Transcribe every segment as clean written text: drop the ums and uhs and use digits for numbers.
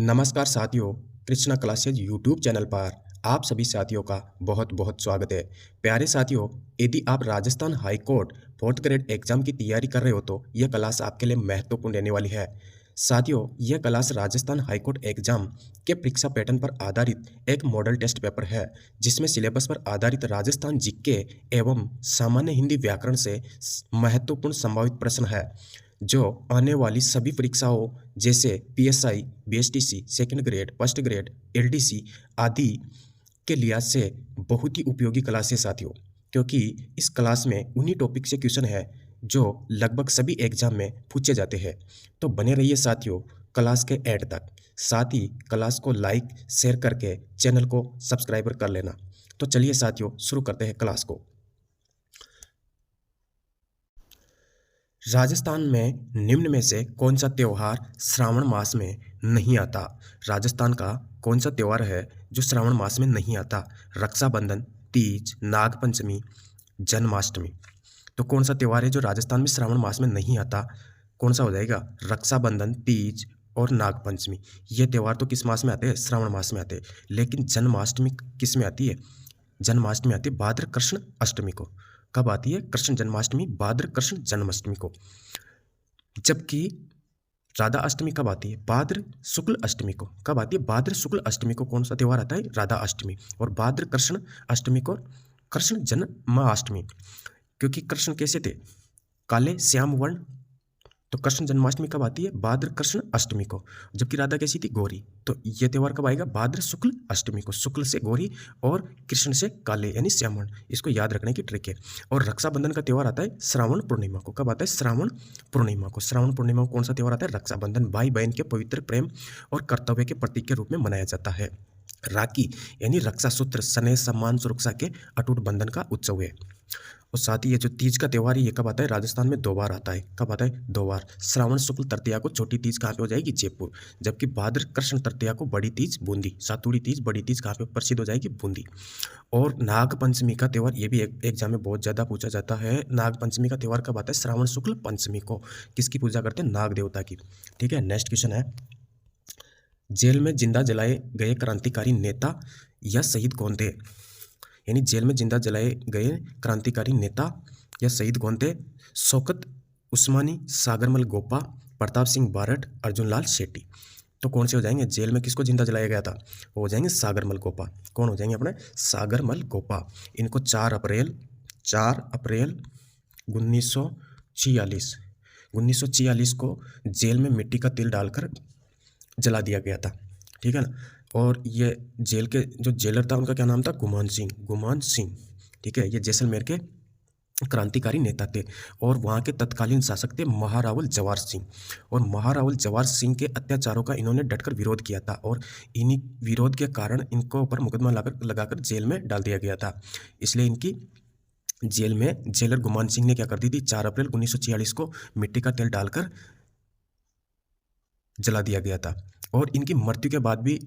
नमस्कार साथियों, Krishna classes YouTube channel पर आप सभी साथियों का बहुत बहुत स्वागत है। प्यारे साथियों, यदि आप Rajasthan high court fourth grade exam की तैयारी कर रहे हो तो यह क्लास आपके लिए महत्वपूर्ण रहने वाली है। साथियों, यह class Rajasthan high court exam के परीक्षा पैटर्न पर आधारित एक मॉडल टेस्ट पेपर है, जिसमें सिलेबस पर आधारित राजस्थान जीके एवं सामान्य हिंदी व्याकरण से महत्वपूर्ण संभावित प्रश्न है, जो आने वाली सभी परीक्षाओं जैसे PSI, BSTC, second grade, first grade, LDC आदि के लिहाज से बहुत ही उपयोगी क्लास है साथियों। क्योंकि इस क्लास में उन्हीं टॉपिक से क्वेश्चन है जो लगभग सभी एग्जाम में पूछे जाते हैं। तो बने रहिए साथियों क्लास के एंड तक। साथ ही क्लास को लाइक शेयर करके चैनल को सब्सक्राइबर कर लेना। तो चलिए साथियों शुरू करते हैं क्लास को। राजस्थान में निम्न में से कौन सा त्यौहार श्रावण मास में नहीं आता? राजस्थान का कौन सा त्यौहार है जो श्रावण मास में नहीं आता? रक्षाबंधन, तीज, नागपंचमी, जन्माष्टमी। तो कौन सा त्यौहार है जो राजस्थान में श्रावण मास में नहीं आता? कौन सा हो जाएगा? रक्षाबंधन, तीज और नागपंचमी। ये त्यौहार तो किस मास में आते हैं? श्रावण मास में आते हैं। लेकिन जन्माष्टमी किस में आती है? जन्माष्टमी आती है भाद्र कृष्ण अष्टमी को। कब आती है? कृष्ण जन्माष्टमी भाद्र कृष्ण जन्माष्टमी को। जबकि राधा अष्टमी कब आती है? भाद्र शुक्ल अष्टमी को। कब आती है? भाद्र शुक्ल अष्टमी को कौन सा त्यौहार आता है? राधा अष्टमी। और भाद्र कृष्ण अष्टमी को कृष्ण जन्माष्टमी। क्योंकि कृष्ण कैसे थे? काले श्याम वर्ण। तो कृष्ण जन्माष्टमी कब आती है? भाद्र कृष्ण अष्टमी को। जबकि राधा कैसी थी? गोरी। तो ये त्यौहार कब आएगा? भाद्र शुक्ल अष्टमी को। शुक्ल से गोरी और कृष्ण से काले यानी श्यामवर्ण। इसको याद रखने की ट्रिक है। और रक्षाबंधन का त्यौहार आता है श्रावण पूर्णिमा को। कब आता है? श्रावण पूर्णिमा को। श्रावण पूर्णिमा को कौन सा त्यौहार आता है? रक्षाबंधन। भाई बहन के पवित्र प्रेम और कर्तव्य के प्रतीक के रूप में मनाया जाता है। राखी यानी रक्षा सूत्र, स्नेह, सम्मान, सुरक्षा के अटूट बंधन का उत्सव है। और साथ ही ये जो तीज का त्यौहार है ये कब आता है? राजस्थान में 2 बार आता है। कब आता है? 2 बार। श्रावण शुक्ल तृतीया को छोटी तीज कहाँ पे हो जाएगी? जयपुर। जबकि भाद्र कृष्ण तृतीया को बड़ी तीज बूंदी। सातुड़ी तीज, बड़ी तीज कहाँ पे प्रसिद्ध हो जाएगी? बूंदी। और नाग पंचमी का त्यौहार ये भी एक एग्जाम में बहुत ज़्यादा पूछा जाता है। नाग पंचमी का त्यौहार कब आता है? श्रावण शुक्ल पंचमी को। किसकी पूजा करते हैं? नाग देवता की। ठीक है। नेक्स्ट क्वेश्चन है, जेल में जिंदा जलाए गए क्रांतिकारी नेता या शहीद कौन थे? यानी जेल में जिंदा जलाए गए क्रांतिकारी नेता या शहीद कौन थे? शौकत उस्मानी, सागरमल गोपा, प्रताप सिंह बारठ, अर्जुन लाल शेट्टी। तो कौन से हो जाएंगे? जेल में किसको जिंदा जलाया गया था? वो हो जाएंगे सागरमल गोपा। कौन हो जाएंगे अपने? सागरमल गोपा। इनको 4 अप्रैल 1946 को जेल में मिट्टी का तेल डालकर जला दिया गया था। ठीक है ना। और ये जेल के जो जेलर था उनका क्या नाम था? गुमान सिंह। ठीक है। ये जैसलमेर के क्रांतिकारी नेता थे। और वहाँ के तत्कालीन शासक थे महारावल जवाहर सिंह। और महारावल जवाहर सिंह के अत्याचारों का इन्होंने डटकर विरोध किया था। और इन्हीं विरोध के कारण इनको ऊपर मुकदमा लगाकर जेल में डाल दिया गया था। इसलिए इनकी जेल में जेलर गुमान सिंह ने क्या कर दी थी? 4 अप्रैल 1946 को मिट्टी का तेल डालकर जला दिया गया था। और इनकी मृत्यु के बाद भी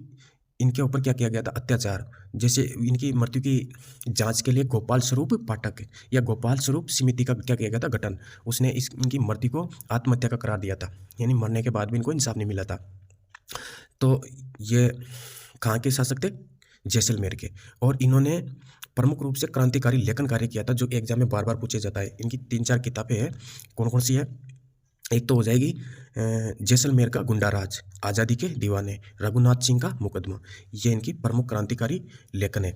इनके ऊपर क्या किया गया था? अत्याचार। जैसे इनकी मृत्यु की जांच के लिए गोपाल स्वरूप पाठक या गोपाल स्वरूप समिति का क्या किया गया था? गठन। उसने इनकी मृत्यु को आत्महत्या का करार दिया था। यानी मरने के बाद भी इनको इंसाफ नहीं मिला था। तो ये कहाँ के शासक थे? जैसलमेर के। और इन्होंने प्रमुख रूप से क्रांतिकारी लेखन कार्य किया था, जो एग्जाम में बार बार पूछे जाता है। इनकी 3-4 किताबें हैं। कौन कौन सी है? एक तो हो जाएगी जैसलमेर का गुंडा राज, आज़ादी के दीवाने, रघुनाथ सिंह का मुकदमा। ये इनकी प्रमुख क्रांतिकारी लेखन है।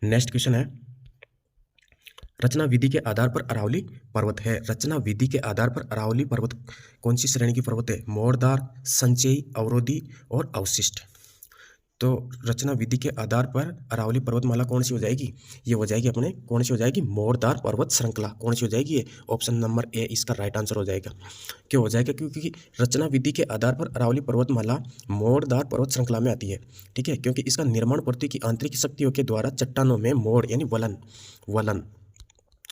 नेक्स्ट क्वेश्चन है, रचना विधि के आधार पर अरावली पर्वत है। रचना विधि के आधार पर अरावली पर्वत कौन सी श्रेणी की पर्वत है? मोरदार, संचयी, अवरोधी और अवशिष्ट। तो रचना विधि के आधार पर अरावली पर्वतमाला कौन सी हो जाएगी? ये हो जाएगी अपने कौन सी हो जाएगी? मोरदार पर्वत श्रृंखला। कौन सी हो जाएगी? ये ऑप्शन नंबर ए इसका राइट आंसर हो जाएगा। क्यों हो जाएगा? क्योंकि रचना विधि के आधार पर अरावली पर्वतमाला मोरदार पर्वत श्रृंखला में आती है। ठीक है। क्योंकि इसका निर्माण पृथ्वी की आंतरिक शक्तियों के द्वारा चट्टानों में मोड़ यानी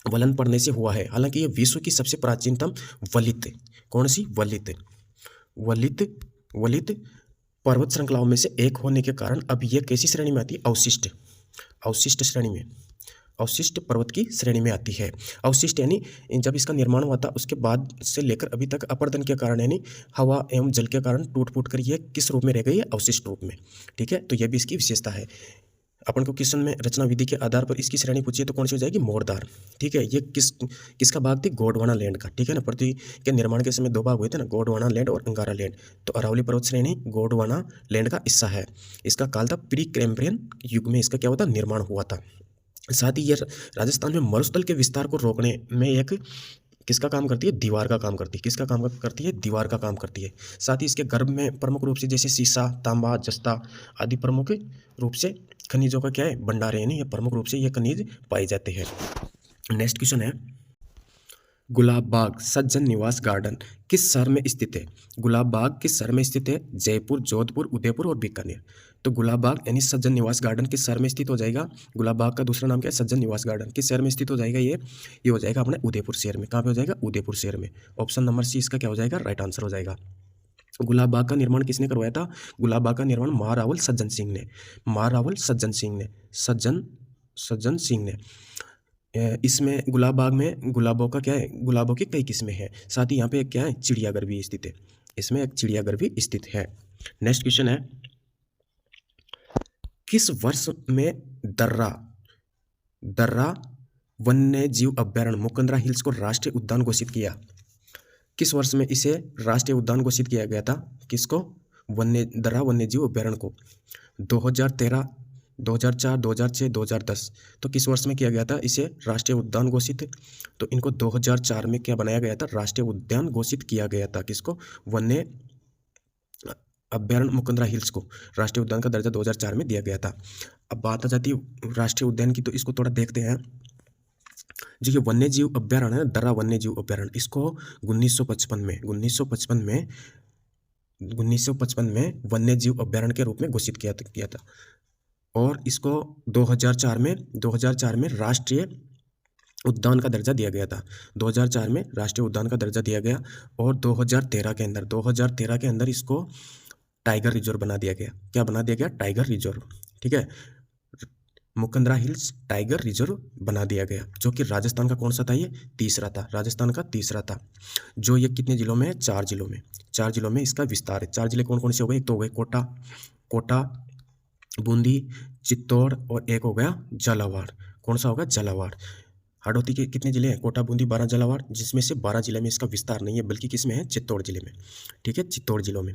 वलन पड़ने से हुआ है। हालांकि ये विश्व की सबसे प्राचीनतम वलित, कौन सी? वलित पर्वत श्रृंखलाओं में से एक होने के कारण अब यह कैसी श्रेणी में आती है? अवशिष्ट श्रेणी में। अवशिष्ट पर्वत की श्रेणी में आती है। अवशिष्ट यानी जब इसका निर्माण हुआ था उसके बाद से लेकर अभी तक अपरदन के कारण यानी हवा एवं जल के कारण टूट फूट कर ये किस रूप में रह गई है? अवशिष्ट रूप में। ठीक है, तो यह भी इसकी विशेषता है। अपन को क्वेश्चन में रचना विधि के आधार पर इसकी श्रेणी पूछिए तो कौन सी हो जाएगी? मोरदार। ठीक है, ये किसका भाग थी? गोंडवाना लैंड का। ठीक है ना, पृथ्वी के निर्माण के समय दो भाग हुए थे ना, गोंडवाना लैंड और अंगारा लैंड। तो अरावली पर्वत श्रेणी गोंडवाना लैंड का हिस्सा है। इसका काल था प्री कैम्ब्रियन युग में इसका क्या हुआ था? निर्माण हुआ था। साथ ही यह राजस्थान में मरुस्थल के विस्तार को रोकने में एक किसका काम करती है? दीवार का काम करती है। किसका काम करती है? दीवार का काम करती है। साथ ही इसके गर्भ में प्रमुख रूप से जैसे सीसा, तांबा, जस्ता आदि प्रमुख रूप से खनिजों का क्या है? भंडार है, यानी ये प्रमुख रूप से ये खनिज पाए जाते हैं। नेक्स्ट क्वेश्चन है, गुलाब बाग सज्जन निवास गार्डन किस शहर में स्थित है? गुलाब बाग किस शहर में स्थित है? जयपुर, जोधपुर, उदयपुर और बीकानेर। तो गुलाब बाग यानी सज्जन निवास गार्डन किस शहर में स्थित हो जाएगा? गुलाब बाग का दूसरा नाम क्या है? सज्जन निवास गार्डन। किस शहर में स्थित हो जाएगा? ये हो जाएगा अपने उदयपुर शहर में। कहाँ पे हो जाएगा? उदयपुर शहर में। ऑप्शन नंबर सी इसका क्या हो जाएगा? राइट आंसर हो जाएगा। गुलाब बाग का निर्माण किसने करवाया था? गुलाब बाग का निर्माण महारावल सज्जन सिंह ने। महारावल सज्जन सिंह ने। सज्जन सिंह ने। इसमें गुलाब बाग में गुलाबों का क्या है? गुलाबों की कई किस्में हैं। साथ ही यहाँ पे क्या है? चिड़ियाघर भी स्थित है। इसमें एक चिड़ियाघर भी स्थित है। नेक्स्ट क्वेश्चन है, किस वर्ष में दर्रा वन्य जीव अभ्यारण्य मुकंदरा हिल्स को राष्ट्रीय उद्यान घोषित किया? किस वर्ष में इसे राष्ट्रीय उद्यान घोषित किया गया था? किसको? दर्रा वन्य जीव अभ्यारण्य को 2013, 2004, 2006, 2010। तो किस वर्ष में किया गया था इसे राष्ट्रीय उद्यान घोषित? तो इनको 2004 में क्या बनाया गया था? राष्ट्रीय उद्यान घोषित किया गया था। किसको? वन्य अभ्यारण्य मुकंदरा हिल्स को राष्ट्रीय उद्यान का दर्जा 2004 में दिया गया था। अब बात आ जाती है राष्ट्रीय उद्यान की, तो इसको थोड़ा देखते हैं। जो ये वन्य जीव अभ्यारण्य है, दर्रा वन्य जीव अभ्यारण्य, इसको 1955 में वन्य जीव अभ्यारण्य के रूप में घोषित किया था। और इसको 2004 में राष्ट्रीय उद्यान का दर्जा दिया गया था। 2004 में राष्ट्रीय उद्यान का दर्जा दिया गया। और 2013 के अंदर इसको टाइगर रिजर्व बना दिया गया। क्या बना दिया गया? Tiger reserve. ठीक है, मुकंदरा हिल्स टाइगर रिजर्व बना दिया गया, जो कि राजस्थान का कौन सा था? ये तीसरा था, राजस्थान का तीसरा था। जो ये कितने जिलों में है? 4 जिलों में। 4 जिलों में इसका विस्तार है। 4 जिले कौन कौन से हो गए? एक तो हो गए कोटा, बूंदी, चित्तौड़ और एक हो गया झालावाड़। कौन सा होगा? झालावाड़। हाड़ौती के कितने जिले हैं? कोटा, बूंदी, 12 झालावाड़, जिसमें से 12 जिले में इसका विस्तार नहीं है, बल्कि किस में है? चित्तौड़ जिले में। ठीक है, चित्तौड़ जिलों में।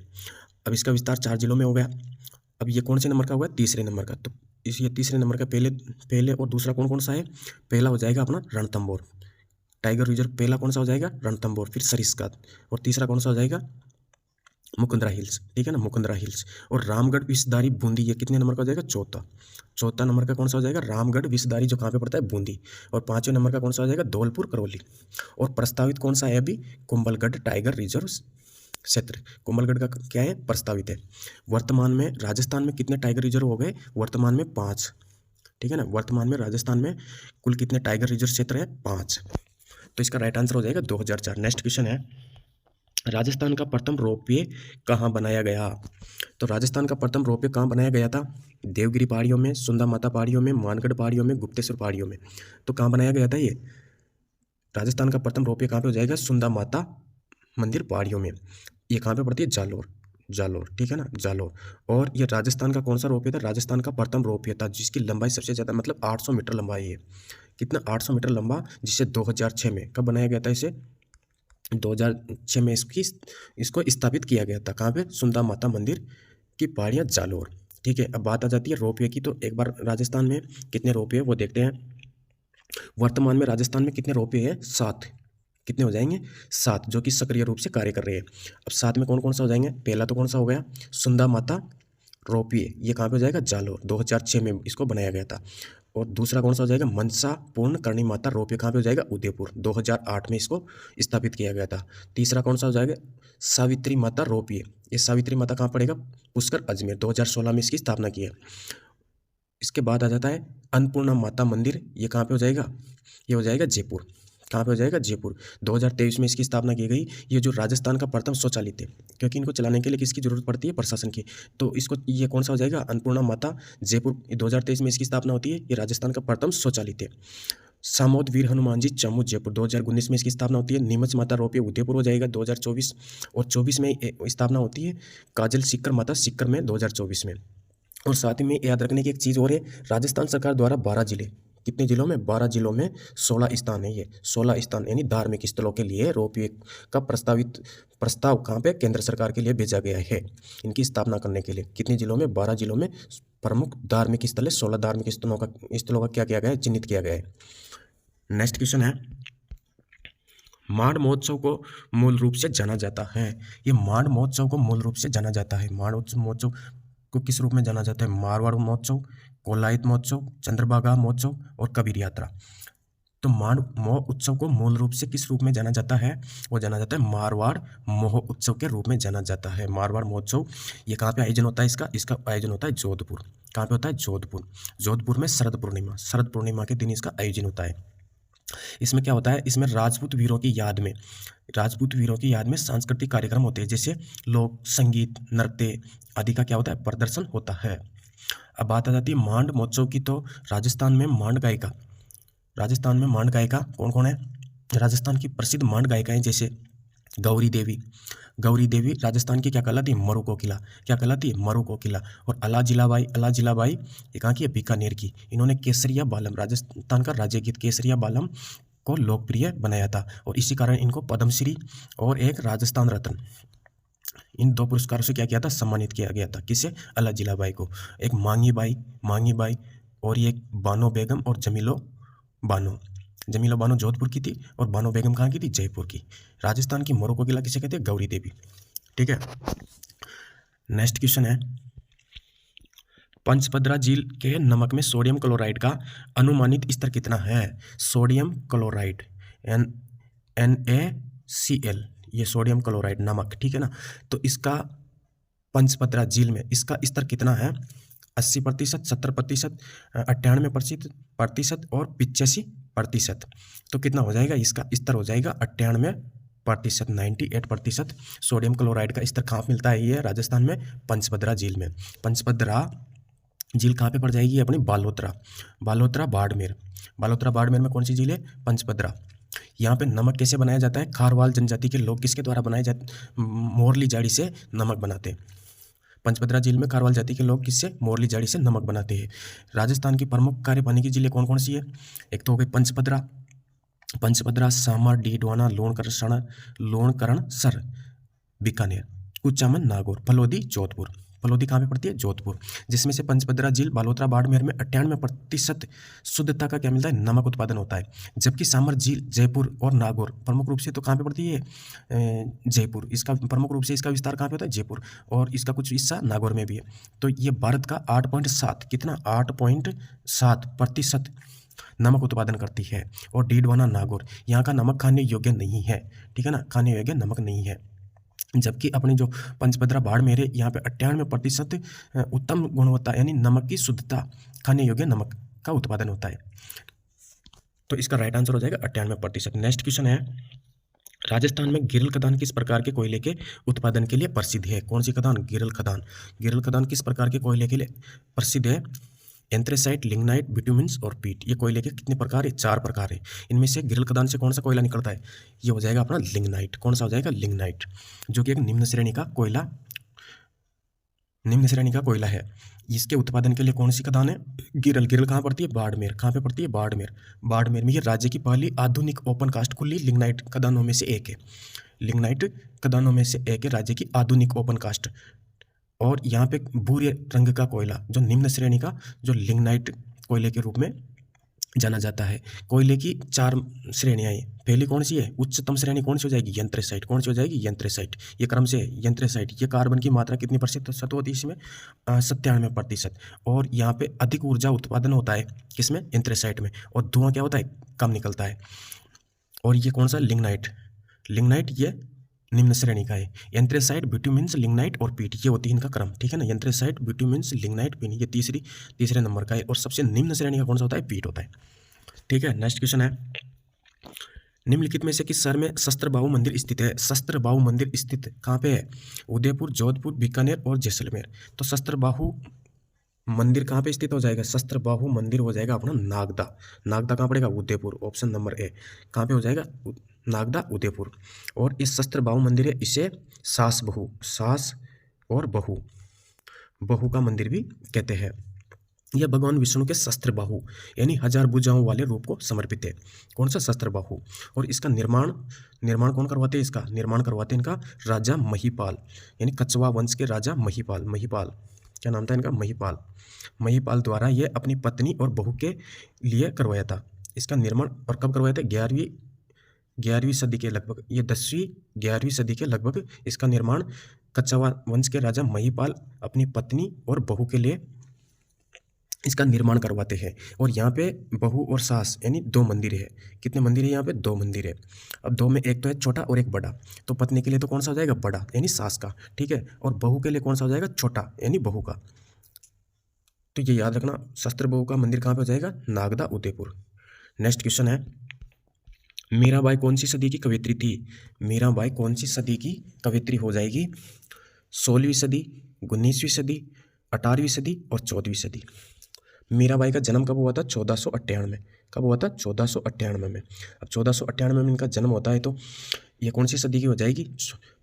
अब इसका विस्तार 4 जिलों में हो गया। अब ये कौन से नंबर का हुआ? तीसरे नंबर का। तो ये तीसरे नंबर का पहले और दूसरा कौन कौन सा है? पहला हो जाएगा अपना रणथंभौर टाइगर रिजर्व। पहला कौन सा हो जाएगा? रणथंभौर। फिर सरिस्का। और तीसरा कौन सा हो जाएगा? मुकुंदरा हिल्स। ठीक है ना, मुकुंदरा हिल्स। और रामगढ़ विषधारी बूंदी, ये कितने नंबर का हो जाएगा? चौथा नंबर का कौन सा हो जाएगा? रामगढ़ विषधारी, जो कहाँ पे पड़ता है? बूंदी। और 5वें नंबर का कौन सा हो जाएगा? धौलपुर करौली। और प्रस्तावित कौन सा है अभी? कुंभलगढ़ टाइगर रिजर्व क्षेत्र। कुंभलगढ़ का क्या है? प्रस्तावित है। वर्तमान में राजस्थान में कितने टाइगर रिजर्व हो गए? वर्तमान में 5। ठीक है ना, वर्तमान में राजस्थान में कुल कितने टाइगर रिजर्व क्षेत्र है? 5। तो इसका राइट आंसर हो जाएगा 2004। नेक्स्ट क्वेश्चन है, राजस्थान का प्रथम रोपवे कहाँ बनाया गया? तो राजस्थान का प्रथम रोपवे कहाँ बनाया गया था? देवगिरी पहाड़ियों में, सुंदा माता पहाड़ियों में, मानगढ़ पहाड़ियों में, गुप्तेश्वर पहाड़ियों में। तो कहाँ बनाया गया था ये? राजस्थान का प्रथम रोपवे कहाँ पे हो जाएगा? सुंदा माता मंदिर पहाड़ियों में। ये कहाँ पे पड़ती है? जालोर। ठीक है ना, जालोर। और ये राजस्थान का कौन सा रोपवे था? राजस्थान का प्रथम रोपवे था, जिसकी लंबाई सबसे ज़्यादा, मतलब 800 मीटर लंबाई है। कितना? 800 मीटर लंबा, जिसे 2006 में कब बनाया गया था? इसे 2006 में इसको स्थापित किया गया था। कहाँ पे? सुंदा माता मंदिर की पहाड़ियाँ, जालोर। ठीक है, अब बात आ जाती है रोपवे की। तो एक बार राजस्थान में कितने रोपवे वो देखते हैं। वर्तमान में राजस्थान में कितने रोपवे हैं? 7। कितने हो जाएंगे? 7, जो कि सक्रिय रूप से कार्य कर रहे हैं। अब 7 में कौन कौन सा हो जाएंगे? पहला तो कौन सा हो गया? सुंदा माता रोपवे, ये कहाँ पे हो जाएगा? जालोर। 2006 में इसको बनाया गया था। और दूसरा कौन सा हो जाएगा? मनसा पूर्ण करणी माता रोपवे, कहाँ पे हो जाएगा? उदयपुर। 2008 में इसको स्थापित किया गया था। तीसरा कौन सा हो जाएगा? सावित्री माता रोपवे। ये सावित्री माता कहाँ पड़ेगा? पुष्कर, अजमेर। 2016 में इसकी स्थापना की है। इसके बाद आ जाता है अन्नपूर्णा माता मंदिर, ये कहाँ पे हो जाएगा? ये हो जाएगा जयपुर। कहाँ पे हो जाएगा? जयपुर। 2023 में इसकी स्थापना की गई। ये जो राजस्थान का प्रथम शौचालय थे, क्योंकि इनको चलाने के लिए किसकी जरूरत पड़ती है? प्रशासन की। तो इसको ये कौन सा हो जाएगा? अन्नपूर्णा माता जयपुर। 2023 में इसकी स्थापना होती है। ये राजस्थान का प्रथम शौचालय थे। सामोद वीर हनुमान जी चमू जयपुर। 2019 में इसकी स्थापना होती है। नीमच माता रोपिया उदयपुर हो जाएगा 2024। और 24 में स्थापना होती है काजल सीकर माता सीकर में 2024 में। और साथ ही में याद रखने की एक चीज़ और है, राजस्थान सरकार द्वारा 12 जिले, कितने जिलों में? 12 जिलों में 16 स्थान है। ये 16 स्थान यानी धार्मिक स्थलों के लिए रोपवे का प्रस्ताव कहाँ पे? केंद्र सरकार के लिए भेजा गया है इनकी स्थापना करने के लिए। कितने जिलों में? 12 जिलों में प्रमुख धार्मिक स्थल है। 16 धार्मिक स्थलों का क्या किया गया है? चिन्हित किया गया है। नेक्स्ट क्वेश्चन है, माण महोत्सव को मूल रूप से जाना जाता है। ये माण महोत्सव को मूल रूप से जाना जाता है। माण महोत्सव को किस रूप में जाना जाता है? मारवाड़ महोत्सव, कोलायत महोत्सव, चंद्रभागा महोत्सव और कबीर यात्रा। तो माण महोत्सव को मूल रूप से किस रूप में जाना जाता है? वो जाना जाता है मारवाड़ महोत्सव के रूप में जाना जाता है। मारवाड़ महोत्सव ये कहाँ पे आयोजन होता है? इसका आयोजन होता है जोधपुर। कहाँ पे होता है? जोधपुर। जोधपुर में शरद पूर्णिमा के दिन इसका आयोजन होता है। इसमें क्या होता है? इसमें राजपूत वीरों की याद में सांस्कृतिक कार्यक्रम होते हैं, जैसे लोक संगीत, नृत्य आदि का क्या होता है? प्रदर्शन होता है। अब बात आ जाती है मांड महोत्सव की। तो राजस्थान में मांड गायिका कौन कौन है? राजस्थान की प्रसिद्ध मांड गायिकाएं जैसे गौरी देवी राजस्थान की क्या कहलाती है? मरु कोकिला। और अला जिलाबाई ये कहाँ की है? बीकानेर की। इन्होंने केसरिया बालम, राजस्थान का राज्य गीत केसरिया बालम को लोकप्रिय बनाया था और इसी कारण इनको पद्मश्री और एक राजस्थान रत्न, इन 2 पुरस्कारों से क्या किया था? सम्मानित किया गया था। किसे? अला जिलाबाई को। एक मांगी बाई और ये बानो बेगम और जमीलो बानो जोधपुर की थी और बानो बेगम कहाँ की थी? जयपुर की। राजस्थान की मरु कोकिला किसे कहते हैं? गौरी देवी। ठीक है। नेक्स्ट क्वेश्चन है, पंचपदरा झील के नमक में सोडियम क्लोराइड का अनुमानित स्तर कितना है? सोडियम क्लोराइड NaCl, ये सोडियम क्लोराइड नमक, ठीक है ना। तो इसका पंचपदरा झील में इसका स्तर कितना है? 80%, 70%, 98% और 85%। तो कितना हो जाएगा? इसका स्तर हो जाएगा 98%, 98%। सोडियम क्लोराइड का स्तर कहाँ मिलता है? ये राजस्थान में पंचपदरा झील में। पंचपदरा झील कहाँ पे पड़ जाएगी? अपनी बालोतरा बाड़मेर में कौन सी झील है? पंचपदरा। यहाँ पे नमक कैसे बनाया जाता है? खारवाल जनजाति के लोग किसके द्वारा बनाए जाते? मोरली जाड़ी से नमक बनाते हैं। पंचपदरा झील में खारवाल जाति के लोग किससे? मोरली जाड़ी से नमक बनाते हैं। राजस्थान की प्रमुख कार्यपानी की झीलें कौन कौन सी है? एक तो हो गई पंचपदरा, सामा, डीडवाना, लोणकरणसर बीकानेर, कुचामन नागौर, फलोदी जोधपुर। फलोदी कहाँ पे पड़ती है? जोधपुर। जिसमें से पंचपदरा झील बालोतरा बाड़मेर में 98% शुद्धता का क्या मिलता है? नमक उत्पादन होता है। जबकि सामर झील जयपुर और नागौर प्रमुख रूप से तो कहाँ पे पड़ती है? जयपुर। इसका प्रमुख रूप से इसका विस्तार कहाँ पे होता है? जयपुर। और इसका कुछ हिस्सा नागौर में भी है। तो ये भारत का 8.7 कितना? 8.7% नमक उत्पादन करती है। और डीडवाना नागौर यहाँ का नमक खाने योग्य नहीं है, ठीक है ना, खाने योग्य नमक नहीं है। जबकि अपनी जो पंचपदरा बाड़मेर है यहाँ पे 98% उत्तम गुणवत्ता यानी नमक की शुद्धता, खाने योग्य नमक का उत्पादन होता है। तो इसका राइट आंसर हो जाएगा 98%। नेक्स्ट क्वेश्चन है, राजस्थान में गिरल खदान किस प्रकार के कोयले के उत्पादन के लिए प्रसिद्ध है? कौन सी खदान? गिरल खदान किस प्रकार के कोयले के लिए प्रसिद्ध है? एंथ्रेसाइट, लिग्नाइट, बिटुमिन्स और पीट। ये कोयले के कितने प्रकार है? 4 प्रकार है। इनमें से गिरल खदान से कौन सा कोयला निकलता है? ये हो जाएगा अपना लिग्नाइट। कौन सा हो जाएगा? लिग्नाइट, जो कि एक निम्न श्रेणी का कोयला है। इसके उत्पादन के लिए कौन सी खदान है? गिरल कहाँ पड़ती है? बाड़मेर। कहाँ पे पड़ती है? बाड़मेर में। ये राज्य की पहली आधुनिक ओपन कास्ट खुली लिग्नाइट खदानों में से एक है। राज्य की आधुनिक ओपन कास्ट। और यहाँ पे भूरे रंग का कोयला जो निम्न श्रेणी का जो लिग्नाइट कोयले के रूप में जाना जाता है। कोयले की 4 श्रेणियाँ हैं। पहली कौन सी है? उच्चतम श्रेणी कौन सी हो जाएगी? यंत्रेसाइट। कौन सी हो जाएगी? यंत्रेसाइट। ये क्रम से यंत्रेसाइट। ये कार्बन की मात्रा कितनी प्रतिशत होती है इसमें? 97%। और यहाँ पे अधिक ऊर्जा उत्पादन होता है किसमें? यंत्रेसाइट में। और धुआं क्या होता है? कम निकलता है। और ये कौन सा? लिग्नाइट ये निम्न श्रेणी का है। एंथ्रेसाइट, बिटुमिन्स, लिग्नाइट और पीट, ये होती है इनका क्रम, ठीक है ना। एंथ्रेसाइट, बिटुमिन्स, लिग्नाइट, पीट, ये तीसरे नंबर का है। और सबसे निम्न श्रेणी का कौन सा होता है? पीट होता है, ठीक है। नेक्स्ट क्वेश्चन है, निम्नलिखित में से किस शहर में सहस्त्रबाहु मंदिर स्थित है? सहस्त्रबाहु मंदिर स्थित कहाँ पे है? उदयपुर, जोधपुर, बीकानेर और जैसलमेर। तो सहस्त्रबाहु मंदिर कहाँ पे स्थित हो जाएगा? सहस्त्रबाहु मंदिर हो जाएगा अपना नागदा। नागदा कहाँ पड़ेगा? उदयपुर, ऑप्शन नंबर ए। कहाँ पे हो जाएगा? नागदा, उदयपुर। और इस सहस्त्रबाहु मंदिर है, इसे सास बहु, सास और बहु, बहु का मंदिर भी कहते हैं। यह भगवान विष्णु के सहस्त्रबाहु यानी हजार भुजाओं वाले रूप को समर्पित है। कौन सा? सहस्त्रबाहु। और इसका निर्माण निर्माण कौन करवाते हैं? इसका निर्माण करवाते हैं इनका राजा महिपाल, यानी कछवा वंश के राजा महिपाल। महिपाल क्या नाम था इनका? महिपाल। महिपाल द्वारा यह अपनी पत्नी और बहू के लिए करवाया था। इसका निर्माण और कब करवाया था? 11वीं सदी के लगभग, ये 10वीं 11वीं सदी के लगभग इसका निर्माण कछवा वंश के राजा महिपाल अपनी पत्नी और बहू के लिए इसका निर्माण करवाते हैं। और यहाँ पे बहू और सास यानी दो मंदिर है। कितने मंदिर है यहाँ पे? दो मंदिर है। अब दो में एक तो है छोटा और एक बड़ा। तो पत्नी के लिए तो कौन सा हो जाएगा? बड़ा, यानी सास का, ठीक है। और बहू के लिए कौन सा हो जाएगा? छोटा, यानी बहू का। तो ये याद रखना, शस्त्र बहू का मंदिर कहाँ पे हो जाएगा? नागदा, उदयपुर। नेक्स्ट क्वेश्चन है, मीराबाई कौन सी सदी की कवियत्री थी? मीराबाई कौन सी सदी की कवियत्री हो जाएगी? 16वीं सदी, 19वीं सदी, 18वीं सदी और 14वीं सदी। मीराबाई का जन्म कब हुआ था? 1498 में। कब हुआ था? 1498 में। अब 1498 में इनका जन्म होता है, तो ये कौन सी सदी की हो जाएगी?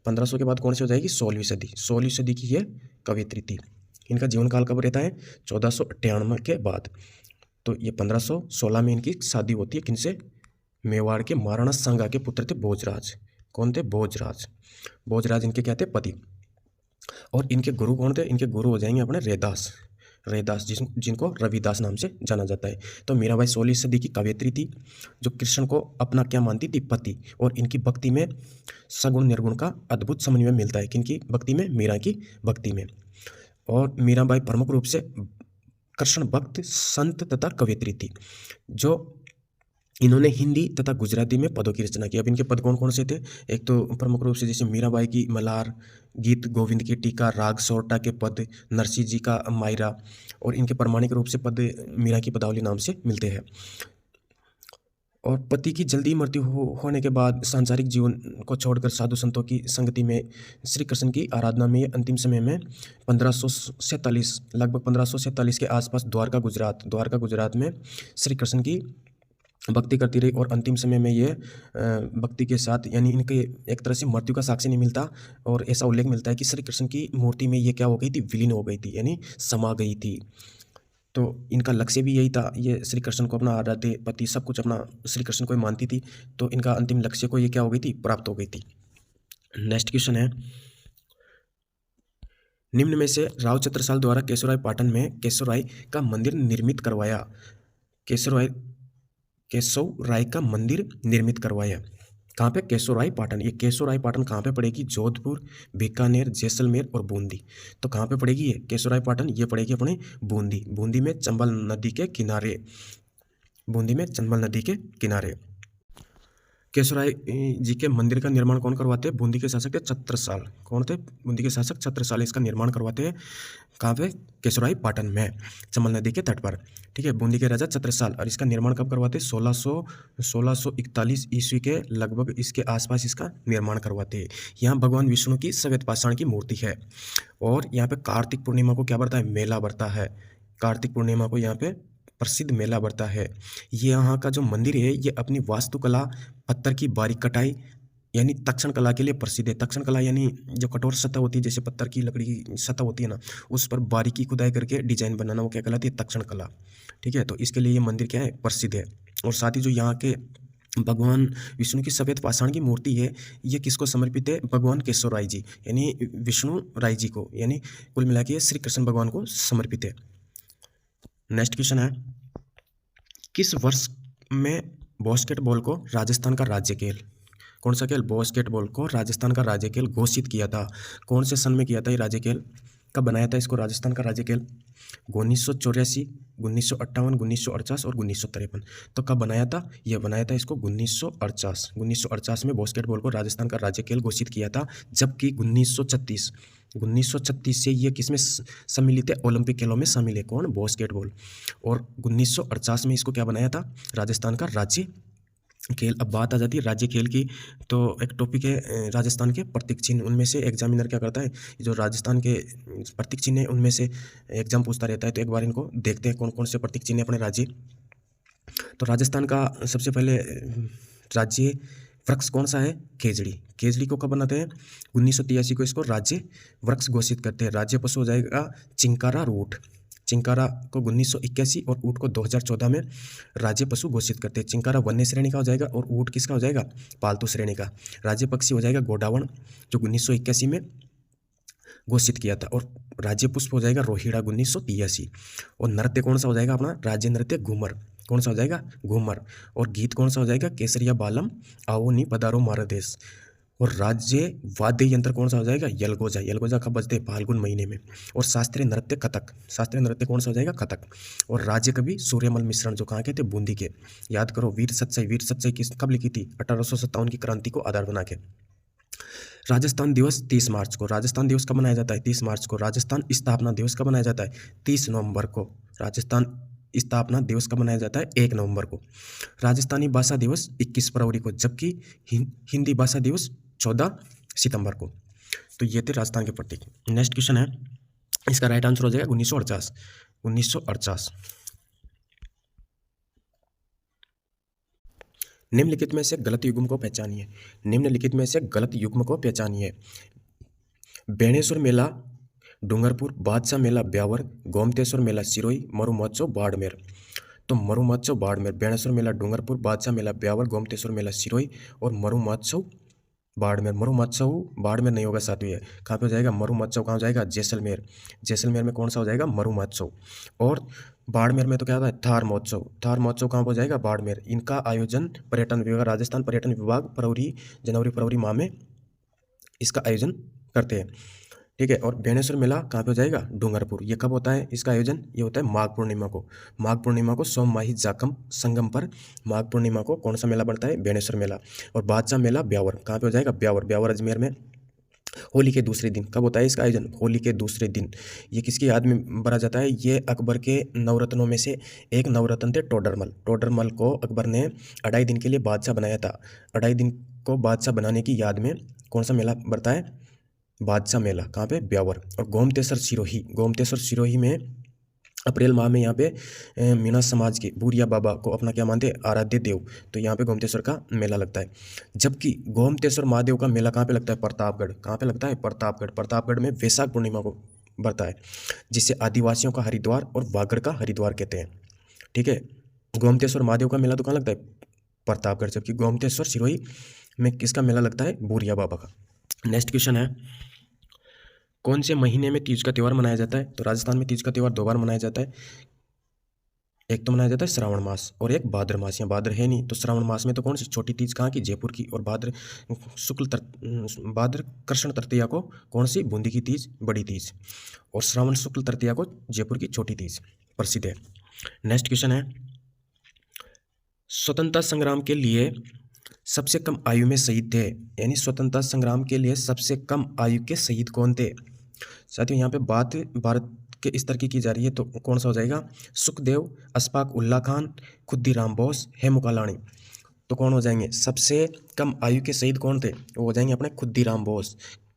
1500 के बाद कौन सी हो जाएगी? 16वीं सदी। 16वीं सदी की ये कवियत्री थी। इनका जीवन काल कब रहता है? 1498 के बाद। तो ये 1516 में इनकी शादी होती है। किनसे? मेवाड़ के महाराणा सांगा के पुत्र थे भोजराज। कौन थे? भोजराज। भोजराज इनके क्या थे? पति। और इनके गुरु कौन थे? इनके गुरु हो जाएंगे अपने रैदास। रैदास जिनको रविदास नाम से जाना जाता है। तो मीराबाई 16वीं सदी की कवयित्री थी, जो कृष्ण को अपना क्या मानती थी? पति। और इनकी भक्ति में सगुण निर्गुण का अद्भुत समन्वय मिलता है। किनकी भक्ति में? मीरा की भक्ति में। और मीराबाई प्रमुख रूप से कृष्ण भक्त संत तथा कवयित्री थी, जो इन्होंने हिंदी तथा गुजराती में पदों की रचना की। अब इनके पद कौन कौन से थे? एक तो प्रमुख रूप से जैसे मीराबाई की मलार, गीत गोविंद की टीका, राग सोरठा के पद, नरसिंह जी का मायरा। और इनके प्रमाणिक रूप से पद मीरा की पदावली नाम से मिलते हैं। और पति की जल्दी मृत्यु होने के बाद सांसारिक जीवन को छोड़कर साधु संतों की संगति में श्री कृष्ण की आराधना में अंतिम समय में 1547 लगभग 1547 के आसपास द्वारका गुजरात में श्री कृष्ण की भक्ति करती रही। और अंतिम समय में ये भक्ति के साथ, यानी इनके एक तरह से मृत्यु का साक्ष्य नहीं मिलता, और ऐसा उल्लेख मिलता है कि श्री कृष्ण की मूर्ति में ये क्या हो गई थी? विलीन हो गई थी, यानी समा गई थी। तो इनका लक्ष्य भी यही था, ये श्री कृष्ण को अपना आराध्य पति, सब कुछ अपना श्री कृष्ण को ही मानती थी। तो इनका अंतिम लक्ष्य को ये क्या हो गई थी? प्राप्त हो गई थी। नेक्स्ट क्वेश्चन है, निम्न में से राव छत्रसाल द्वारा केशवराय पाटन में केशवराय का मंदिर निर्मित करवाया। केशव राय का मंदिर निर्मित करवाया कहाँ पे? केशवराय पाटन। ये केशवराय पाटन कहाँ पे पड़ेगी? जोधपुर, बीकानेर, जैसलमेर और बूंदी। तो कहाँ पे पड़ेगी ये केशवराय पाटन? ये पड़ेगी अपने बूंदी। बूंदी में चंबल नदी के किनारे। बूंदी में चंबल नदी के किनारे। केशवराय जी के मंदिर का निर्माण कौन करवाते हैं? बूंदी के शासक थे छत्रसाल। कौन थे? बूंदी के शासक छत्रसाल इसका निर्माण करवाते हैं। कहाँ पे? केशवराय पाटन में, चंबल नदी के तट पर, ठीक है। बूंदी के राजा छत्रसाल। और इसका निर्माण कब करवाते हैं? 1641 ईस्वी के लगभग इसके आसपास इसका निर्माण करवाते हैं। यहाँ भगवान विष्णु की श्वेत पाषाण की मूर्ति है। और यहाँ पे कार्तिक पूर्णिमा को क्या बढ़ता है? मेला बढ़ता है। कार्तिक पूर्णिमा को यहाँ पे प्रसिद्ध मेला बढ़ता है। ये यहाँ का जो मंदिर है, ये अपनी वास्तुकला, पत्थर की बारीक कटाई यानी तक्षण कला के लिए प्रसिद्ध है। तक्षण कला यानी जो कठोर सतह होती है, जैसे पत्थर की लकड़ी की सतह होती है ना, उस पर बारीकी खुदाई करके डिजाइन बनाना, वो क्या कहलाती है? तक्षण कला, ठीक है। तो इसके लिए ये मंदिर क्या है? प्रसिद्ध है। और साथ ही जो यहाँ के भगवान विष्णु की सफेद पाषाण की मूर्ति है, ये किसको समर्पित है? भगवान केशवराय जी यानी विष्णु राय जी को, यानी कुल मिला के श्री कृष्ण भगवान को समर्पित है। नेक्स्ट क्वेश्चन है, किस वर्ष में बास्केटबॉल को राजस्थान का राज्य खेल, कौन सा खेल? बास्केटबॉल को राजस्थान का राज्य खेल घोषित किया था। कौन से सन में किया था ये राज्य खेल? कब बनाया था इसको राजस्थान का राज्य खेल? 1984, 1958, 1948 और 1953। तो कब बनाया था? यह बनाया था इसको 1948 में बास्केटबॉल को राजस्थान का राज्य खेल घोषित किया था। जबकि 1936 से ये किसमें सम्मिलित है? ओलंपिक खेलों में शामिल है। कौन? बास्केटबॉल। और 1948 में इसको क्या बनाया था? राजस्थान का राज्य खेल। अब बात आ जाती है राज्य खेल की, तो एक टॉपिक है राजस्थान के प्रतीक चिन्ह। उनमें से एग्जामिनर क्या करता है, जो राजस्थान के प्रतीक चिन्ह है उनमें से एग्जाम पूछता रहता है। तो एक बार इनको देखते हैं कौन कौन से प्रतीक चिन्ह है अपने राज्य। तो राजस्थान का सबसे पहले राज्य वृक्ष कौन सा है, खेजड़ी। खेजड़ी को कब बनाते हैं, 1983 को इसको राज्य वृक्ष घोषित करते हैं। राज्य पशु हो जाएगा चिंकारा और ऊँट। चिंकारा को 1981 और ऊँट को 2014 में राज्य पशु घोषित करते हैं। चिंकारा वन्य श्रेणी का हो जाएगा और ऊँट किसका हो जाएगा, पालतू श्रेणी का। राज्य पक्षी हो जाएगा गोडावण, जो 1981 में घोषित किया था। और राज्य पुष्प हो जाएगा रोहिड़ा, 1983। और नृत्य कौन सा हो जाएगा अपना, राज्य नृत्य घूमर। कौन सा हो जाएगा, घूमर। और गीत कौन सा हो जाएगा, केसरिया बालम आओ नी पधारो मारा देश। और राज्य वाद्य यंत्र कौन सा हो जाएगा, यलगोजा। यलगोजा कब बजते हैं, फाल्गुन महीने में। और शास्त्रीय नृत्य कथक। शास्त्रीय नृत्य कौन सा हो जाएगा, कथक। और राज्य कवि सूर्यमल मिश्रण, जो कहाँ के थे, बूंदी के। याद करो, वीर सच्चाई। वीर सच्चाई किस कब लिखी थी, 1857 की क्रांति को आधार बना के। राजस्थान दिवस 30 मार्च को। राजस्थान दिवस कब मनाया जाता है, 30 मार्च को। राजस्थान स्थापना दिवस कब मनाया जाता है, 30 नवंबर को। राजस्थान स्थापना दिवस कब मनाया जाता है, 1 नवंबर को। राजस्थानी भाषा दिवस 21 फरवरी को, जबकि हिंदी भाषा दिवस 14 सितंबर को। तो ये थे राजस्थान के प्रतीक। नेक्स्ट क्वेश्चन है, इसका राइट आंसर हो जाएगा 1948। 1948। निम्नलिखित में से गलत युग्म को पहचानिए। निम्नलिखित में से गलत युग्म को पहचानिए। बेणेश्वर मेला डूंगरपुर, बादशाह मेला ब्यावर, गोमतेश्वर मेला सिरोही, मरु महोत्सव बाड़मेर। तो मरु महोत्सव बाड़मेर, बेणेश्वर मेला डूंगरपुर, बादशाह मेला ब्यावर, गोमतेश्वर मेला सिरोही और मरु महोत्सव बाड़मेर। मरु महोत्सव बाड़मेर नहीं होगा, साथ ही है। कहाँ पे हो जाएगा, मरु महोत्सव कहाँ हो जाएगा, जैसलमेर। जैसलमेर में कौन सा हो जाएगा, मरु महोत्सव। और बाड़मेर में तो क्या होता है, थार महोत्सव। थार महोत्सव कहाँ पर हो जाएगा, बाड़मेर। इनका आयोजन पर्यटन विभाग, राजस्थान पर्यटन विभाग जनवरी फरवरी माह में इसका आयोजन करते हैं। ठीक है। और बेणेश्वर मेला कहाँ पे हो जाएगा, डूंगरपुर। ये कब होता है इसका आयोजन, ये होता है माघ पूर्णिमा को। माघ पूर्णिमा को सोमवाही जाकम संगम पर माघ पूर्णिमा को कौन सा मेला बढ़ता है, बेणेश्वर मेला। और बादशाह मेला ब्यावर कहाँ पे हो जाएगा, ब्यावर। ब्यावर अजमेर में। होली के दूसरे दिन कब होता है इसका आयोजन, होली के दूसरे दिन। ये किसकी याद में भरा जाता है, ये अकबर के नवरत्नों में से एक नवरत्न थे टोडरमल। टोडरमल को अकबर ने 2.5 दिन के लिए बादशाह बनाया था। 2.5 दिन को बादशाह बनाने की याद में कौन सा मेला बढ़ता है, बादशाह मेला। कहाँ पे, ब्यावर। और गोमतेश्वर सिरोही, गोमतेश्वर सिरोही में अप्रैल माह में यहाँ पे मीणा समाज के बूरिया बाबा को अपना क्या मानते हैं, आराध्य देव। तो यहाँ पे गोमतेश्वर का मेला लगता है। जबकि गोमतेश्वर महादेव का मेला कहाँ पे लगता है, प्रतापगढ़। कहाँ पे लगता है, प्रतापगढ़। प्रतापगढ़ में वैशाख पूर्णिमा को बढ़ता है, जिसे आदिवासियों का हरिद्वार और वागड़ का हरिद्वार कहते हैं। ठीक है। गोमतेश्वर महादेव का मेला तो कहाँ लगता है, प्रतापगढ़। जबकि गोमतेश्वर सिरोही में किसका मेला लगता है, बूरिया बाबा का। नेक्स्ट क्वेश्चन है, कौन से महीने में तीज का त्यौहार मनाया जाता है। तो राजस्थान में तीज का त्यौहार 2 बार मनाया जाता है। एक तो मनाया जाता है श्रावण मास और एक भाद्र मास। यहाँ भाद्र है नहीं, तो श्रावण मास में तो कौन सी छोटी तीज कहाँ की, जयपुर की। और भाद्र कृष्ण तृतीया को कौन सी, बूंदी की तीज, बड़ी तीज। और श्रावण शुक्ल तृतीया को जयपुर की छोटी तीज प्रसिद्ध है। नेक्स्ट क्वेश्चन है, स्वतंत्रता संग्राम के लिए सबसे कम आयु में शहीद थे। यानी स्वतंत्रता संग्राम के लिए सबसे कम आयु के शहीद कौन थे। साथियों यहाँ पे बात भारत के स्तर की जा रही है, तो कौन सा हो जाएगा, सुखदेव, अशफाक उल्ला खान, खुद्दीराम बोस, हेमू कालाणी। तो कौन हो जाएंगे, सबसे कम आयु के शहीद कौन थे, वो हो जाएंगे अपने खुद्दीराम बोस।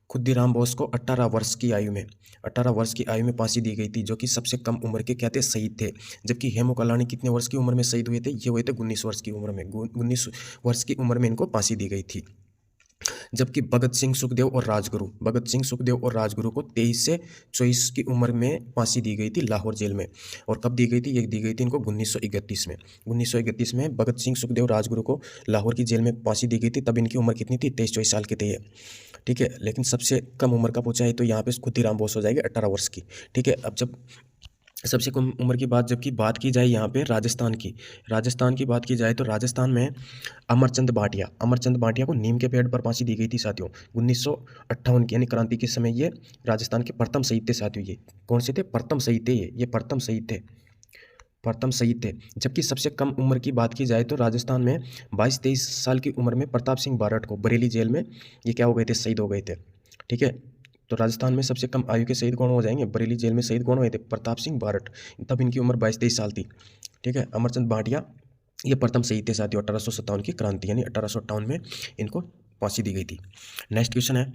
खुद्दीराम बोस को 18 वर्ष की आयु में 18 वर्ष की आयु में फांसी दी गई थी, जो कि सबसे कम उम्र के क्या थे, शहीद थे। जबकि हेमू कालाणी कितने वर्ष की उम्र में शहीद हुए थे, ये हुए थे 19 वर्ष की उम्र में। 19 वर्ष की उम्र में इनको फांसी दी गई थी। जबकि भगत सिंह सुखदेव और राजगुरु को 23 से 24 की उम्र में फांसी दी गई थी लाहौर जेल में। और कब दी गई थी, ये दी गई थी इनको 1931 में। 1931 में भगत सिंह सुखदेव राजगुरु को लाहौर की जेल में फांसी दी गई थी। तब इनकी उम्र कितनी थी, 23-24 साल के थे ये। ठीक है। लेकिन सबसे कम उम्र का पूछा है तो यहाँ पे खुद्दीराम बोस हो जाएगा 18 वर्ष की। ठीक है। अब जब सबसे कम उम्र की बात की जाए यहाँ पे राजस्थान की बात की जाए, तो राजस्थान में अमरचंद भाटिया को नीम के पेड़ पर फांसी दी गई थी साथियों, 1958 की, यानी क्रांति के समय ये राजस्थान के प्रथम शहीद थे साथियों। ये कौन से थे, प्रथम शहीद थे ये प्रथम शहीद थे। जबकि सबसे कम उम्र की बात की जाए तो राजस्थान में 22-23 साल की उम्र में प्रताप सिंह बारठ को बरेली जेल में ये क्या हो गए थे, शहीद हो गए थे। ठीक है। तो राजस्थान में सबसे कम आयु के शहीद कौन हो जाएंगे, बरेली जेल में शहीद कौन हुए थे, प्रताप सिंह बारठ। तब इनकी उम्र 22-23 साल थी। ठीक है। अमरचंद भाटिया ये प्रथम शहीद थे साथियों 1857 की क्रांति, यानी 1858 में इनको फांसी दी गई थी। नेक्स्ट क्वेश्चन है,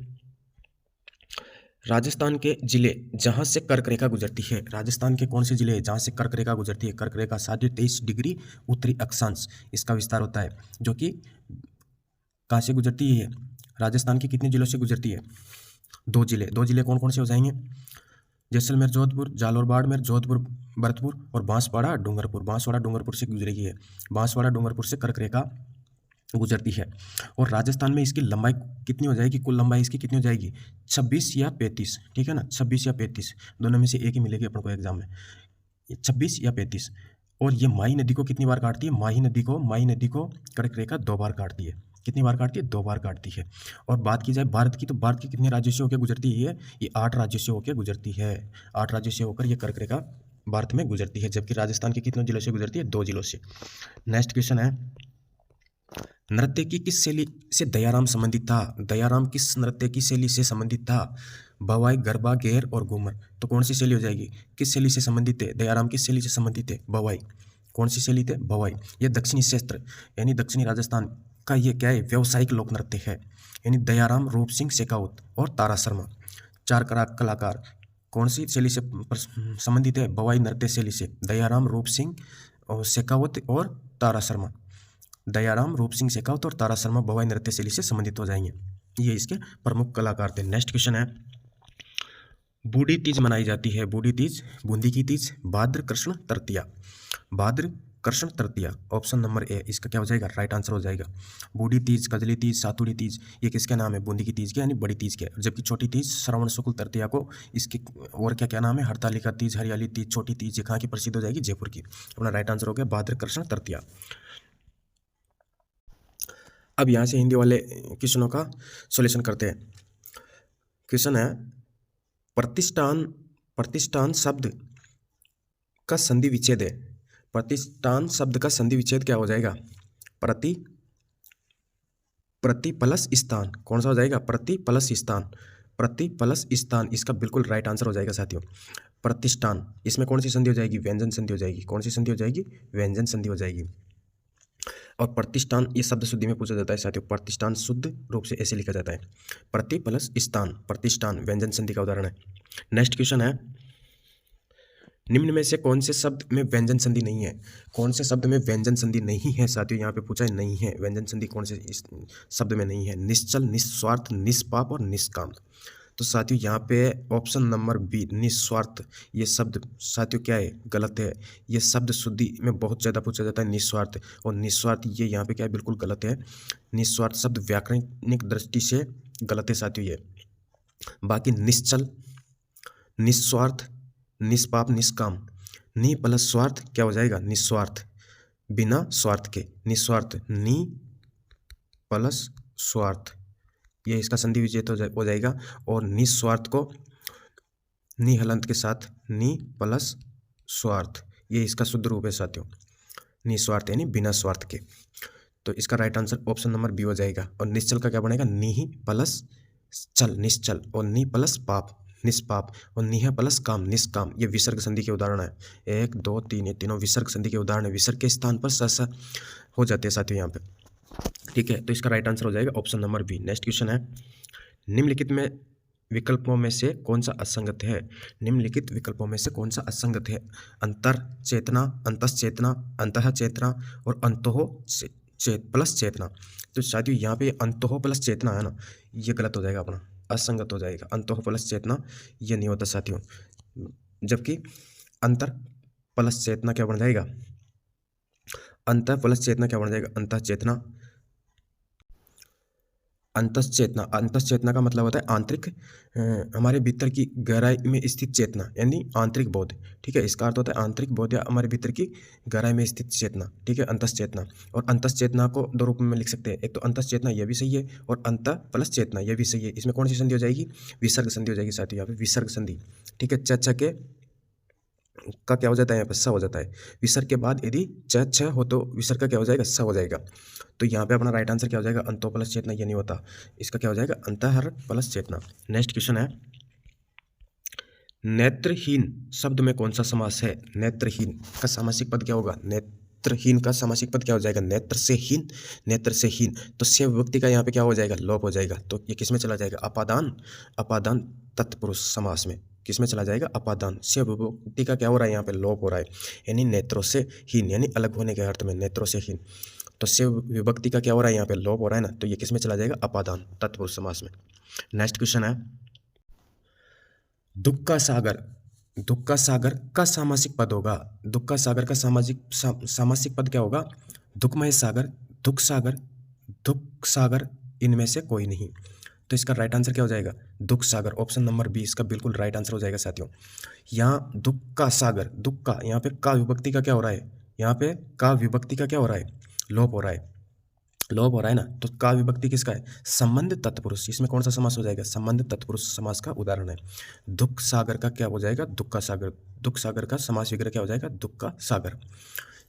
राजस्थान के जिले जहां से कर्क रेखा गुजरती है, राजस्थान के कौन से जिले हैं जहां से कर्क रेखा गुजरती है? कर्क रेखा 23 डिग्री उत्तरी अक्षांश इसका विस्तार होता है, जो कि कहाँ से गुजरती है? राजस्थान के कितने जिलों से गुजरती है? दो जिले कौन कौन से हो जाएंगे? जैसलमेर जोधपुर, जालोर बाड़मेर, जोधपुर भरतपुर और बांसवाड़ा डूंगरपुर। बांसवाड़ा डूंगरपुर से गुजरेगी है, बांसवाड़ा डूंगरपुर से कर्क रेखा गुजरती है। और राजस्थान में इसकी लंबाई कितनी हो जाएगी? कुल लंबाई इसकी कितनी हो जाएगी? 26 या 35, ठीक है ना, 26 या 35 दोनों में से एक ही मिलेगी अपन को एग्जाम में, 26 या 35। और ये माही नदी को कितनी बार काटती है? माही नदी को कर्क रेखा 2 बार काटती है। कितनी बार काटती है? 2 बार काटती है। और बात की जाए भारत की, तो भारत के कितने राज्यों से होकर गुजरती है? ये 8 राज्यों से होकर गुजरती है। 8 राज्यों से होकर ये कर्क रेखा भारत में गुजरती है, जबकि राजस्थान के कितने जिलों से गुजरती है? 2 जिलों से। नेक्स्ट क्वेश्चन है, नृत्य की किस शैली से दयाराम संबंधित था? दयाराम किस नृत्य की शैली से संबंधित था? भवाई, गरबा, गेर और घूमर। तो कौन सी शैली हो जाएगी? किस शैली से संबंधित है? दयाराम किस शैली से संबंधित है? भवाई। कौन सी शैली थे? भवाई। ये दक्षिणी क्षेत्र यानी दक्षिणी राजस्थान का ये क्या है? व्यावसायिक लोक नृत्य है। यानी दयाराम, रूप सिंह शेखावत और तारा शर्मा 4 कलाकार कौन सी शैली से संबंधित है? भवाई नृत्य शैली से। दयाराम, रूप सिंह और शेखावत और तारा शर्मा। दयाराम, रूप सिंह शेखावत और तारा शर्मा भवाई नृत्य शैली से संबंधित हो जाएंगे। ये इसके प्रमुख कलाकार थे। नेक्स्ट क्वेश्चन है, बूढ़ी तीज मनाई जाती है। बूढ़ी तीज, बूंदी की तीज, भाद्र कृष्ण तृतीया। भाद्र कृष्ण तृतीया, ऑप्शन नंबर ए इसका क्या हो जाएगा? राइट आंसर हो जाएगा। बूढ़ी तीज, कजली तीज, सातुड़ी तीज, ये किसका नाम है? बूंदी की तीज के यानी बड़ी तीज के। जबकि छोटी तीज श्रवण शुक्ल तृतीया को इसके और क्या क्या नाम है? हरतालिका तीज, हरियाली तीज, छोटी तीज। ये कहाँ की प्रसिद्ध हो जाएगी? जयपुर की। अपना राइट आंसर हो गया भाद्र कृष्ण तृतीया। अब यहाँ से हिंदी वाले क्वेश्चनों का सॉल्यूशन करते हैं। क्वेश्चन है, प्रतिष्ठान शब्द का संधि विच्छेद है। प्रतिष्ठान शब्द का संधि विच्छेद क्या हो जाएगा? प्रति प्लस स्थान। कौन सा हो जाएगा? प्रति प्लस स्थान इसका बिल्कुल राइट आंसर हो जाएगा साथियों। प्रतिष्ठान, इसमें कौन सी संधि हो जाएगी? व्यंजन संधि हो जाएगी। कौन सी संधि हो जाएगी? व्यंजन संधि हो जाएगी। और प्रतिष्ठान ये शब्द शुद्धि में पूछा जाता है साथियों। प्रतिष्ठान शुद्ध रूप से ऐसे लिखा जाता है, प्रति प्लस स्थान। प्रतिष्ठान व्यंजन संधि का उदाहरण है। नेक्स्ट क्वेश्चन है, निम्न में से कौन से शब्द में व्यंजन संधि नहीं है? कौन से शब्द में व्यंजन संधि नहीं है साथियों? यहाँ पे पूछा है नहीं है व्यंजन संधि कौन से इस शब्द में नहीं है? निश्चल, निस्वार्थ, निष्पाप और निष्काम। तो साथियों यहाँ पे ऑप्शन नंबर बी निस्वार्थ, ये शब्द साथियों क्या है? गलत है। ये शब्द शुद्धि में बहुत ज़्यादा पूछा जाता है निस्वार्थ, और निस्वार्थ ये यहाँ पे क्या है? बिल्कुल गलत है। निस्वार्थ शब्द व्याकरणिक दृष्टि से गलत है साथियों ये। बाकी निश्चल, निस्वार्थ, निष्पाप, निष्काम, नि प्लस स्वार्थ क्या हो जाएगा? निस्वार्थ, बिना स्वार्थ के। निस्वार्थ, नि प्लस स्वार्थ, ये इसका संधि विच्छेद हो जाएगा। और निस्वार्थ को नि हलंत के साथ नि प्लस स्वार्थ, ये इसका शुद्ध रूप है साथियों। निस्वार्थ यानी बिना स्वार्थ के। तो इसका right answer option number B हो जाएगा। और निश्चल का क्या बनेगा? नि प्लस चल, निश्चल, और नि प्लस पाप, निष्पाप, और निह प्लस काम, निष्काम। ये विसर्ग संधि के उदाहरण है। 1 2 3 ये तीनों विसर्ग संधि के उदाहरण है। विसर्ग के स्थान पर स हो जाते हैं साथियों यहाँ पे, ठीक है। तो इसका राइट आंसर हो जाएगा option number B. Next question है, निम्नलिखित में विकल्पों में से कौन सा असंगत है? निम्नलिखित विकल्पों में से कौन सा असंगत है? अंतर चेतना, अंतश्चेतना, अंतः चेतना और अंतोह प्लस चेतना। तो साथियों यहाँ पे अंतोह प्लस चेतना है ना, ये गलत हो जाएगा, अपना असंगत हो जाएगा। अंतोह प्लस चेतना ये नहीं होता साथियों। जबकि अंतर प्लस चेतना क्या बन जाएगा? अंतः प्लस चेतना क्या बन जाएगा? अंतः चेतना। अंतश्चेतना, अंतश्चेतना का मतलब होता है आंतरिक, हमारे भीतर की गहराई में स्थित चेतना, यानी आंतरिक बोध, ठीक है। इसका अर्थ होता है आंतरिक बोध या हमारे भीतर की गहराई में स्थित चेतना, ठीक है, अंतश्चेतना। और अंतश्चेतना को 2 रूप में लिख सकते हैं। एक तो अंतश्चेतना ये भी सही है, और अंत प्लस चेतना ये भी सही है। इसमें कौन सी संधि हो जाएगी? विसर्ग संधि हो जाएगी साथियों, यहाँ पे विसर्ग संधि, ठीक है। च के का क्या हो जाता है? यहाँ पर स हो जाता है। विसर्ग के बाद यदि छ हो तो विसर्ग का क्या हो जाएगा? स हो जाएगा। तो यहाँ पे अपना राइट आंसर क्या हो जाएगा? अंतो प्लस चेतना, ये नहीं होता। इसका क्या हो जाएगा? अंतःहर प्लस चेतना। नेक्स्ट क्वेश्चन है, नेत्रहीन शब्द में कौन सा समास है? नेत्रहीन का सामासिक पद क्या होगा? नेत्रहीन का सामासिक पद क्या हो जाएगा? नेत्र से हीन, नेत्र से हीन। तो से विभक्ति का यहाँ पे क्या हो जाएगा? लोप हो जाएगा। तो ये किस में चला जाएगा? अपादान, अपादान तत्पुरुष समास में किस में चला जाएगा? अपादान। से विभक्ति का क्या हो रहा है? यहाँ पे लोप हो रहा है, यानी नेत्रों से हीन, यानी अलग होने के अर्थ में नेत्रों से हीन। तो से विभक्ति का क्या हो रहा है? यहाँ पे लोप हो रहा है ना, तो ये किस में चला जाएगा? अपादान तत्पुरुष समास में। नेक्स्ट क्वेश्चन है, दुख का सागर, दुख का सागर का सामासिक पद होगा। दुख का सागर का सामासिक पद क्या होगा? दुखमय सागर, दुख सागर, दुख सागर, इनमें से कोई नहीं। तो इसका राइट आंसर क्या हो जाएगा? दुख सागर। ऑप्शन नंबर बी इसका बिल्कुल राइट आंसर हो जाएगा साथियों। यहाँ दुख का सागर, दुख का, यहाँ पे का विभक्ति का क्या हो रहा है? यहाँ पे का विभक्ति का क्या हो रहा है? लोप हो रहा है, लोप हो रहा है ना। तो का विभक्ति किसका है? संबंधित तत्पुरुष। इसमें कौन सा समास हो जाएगा? संबंधित तत्पुरुष समास का उदाहरण है। दुख सागर का क्या हो जाएगा? दुख का सागर। दुख सागर का समास विग्रह क्या हो जाएगा? दुख का सागर।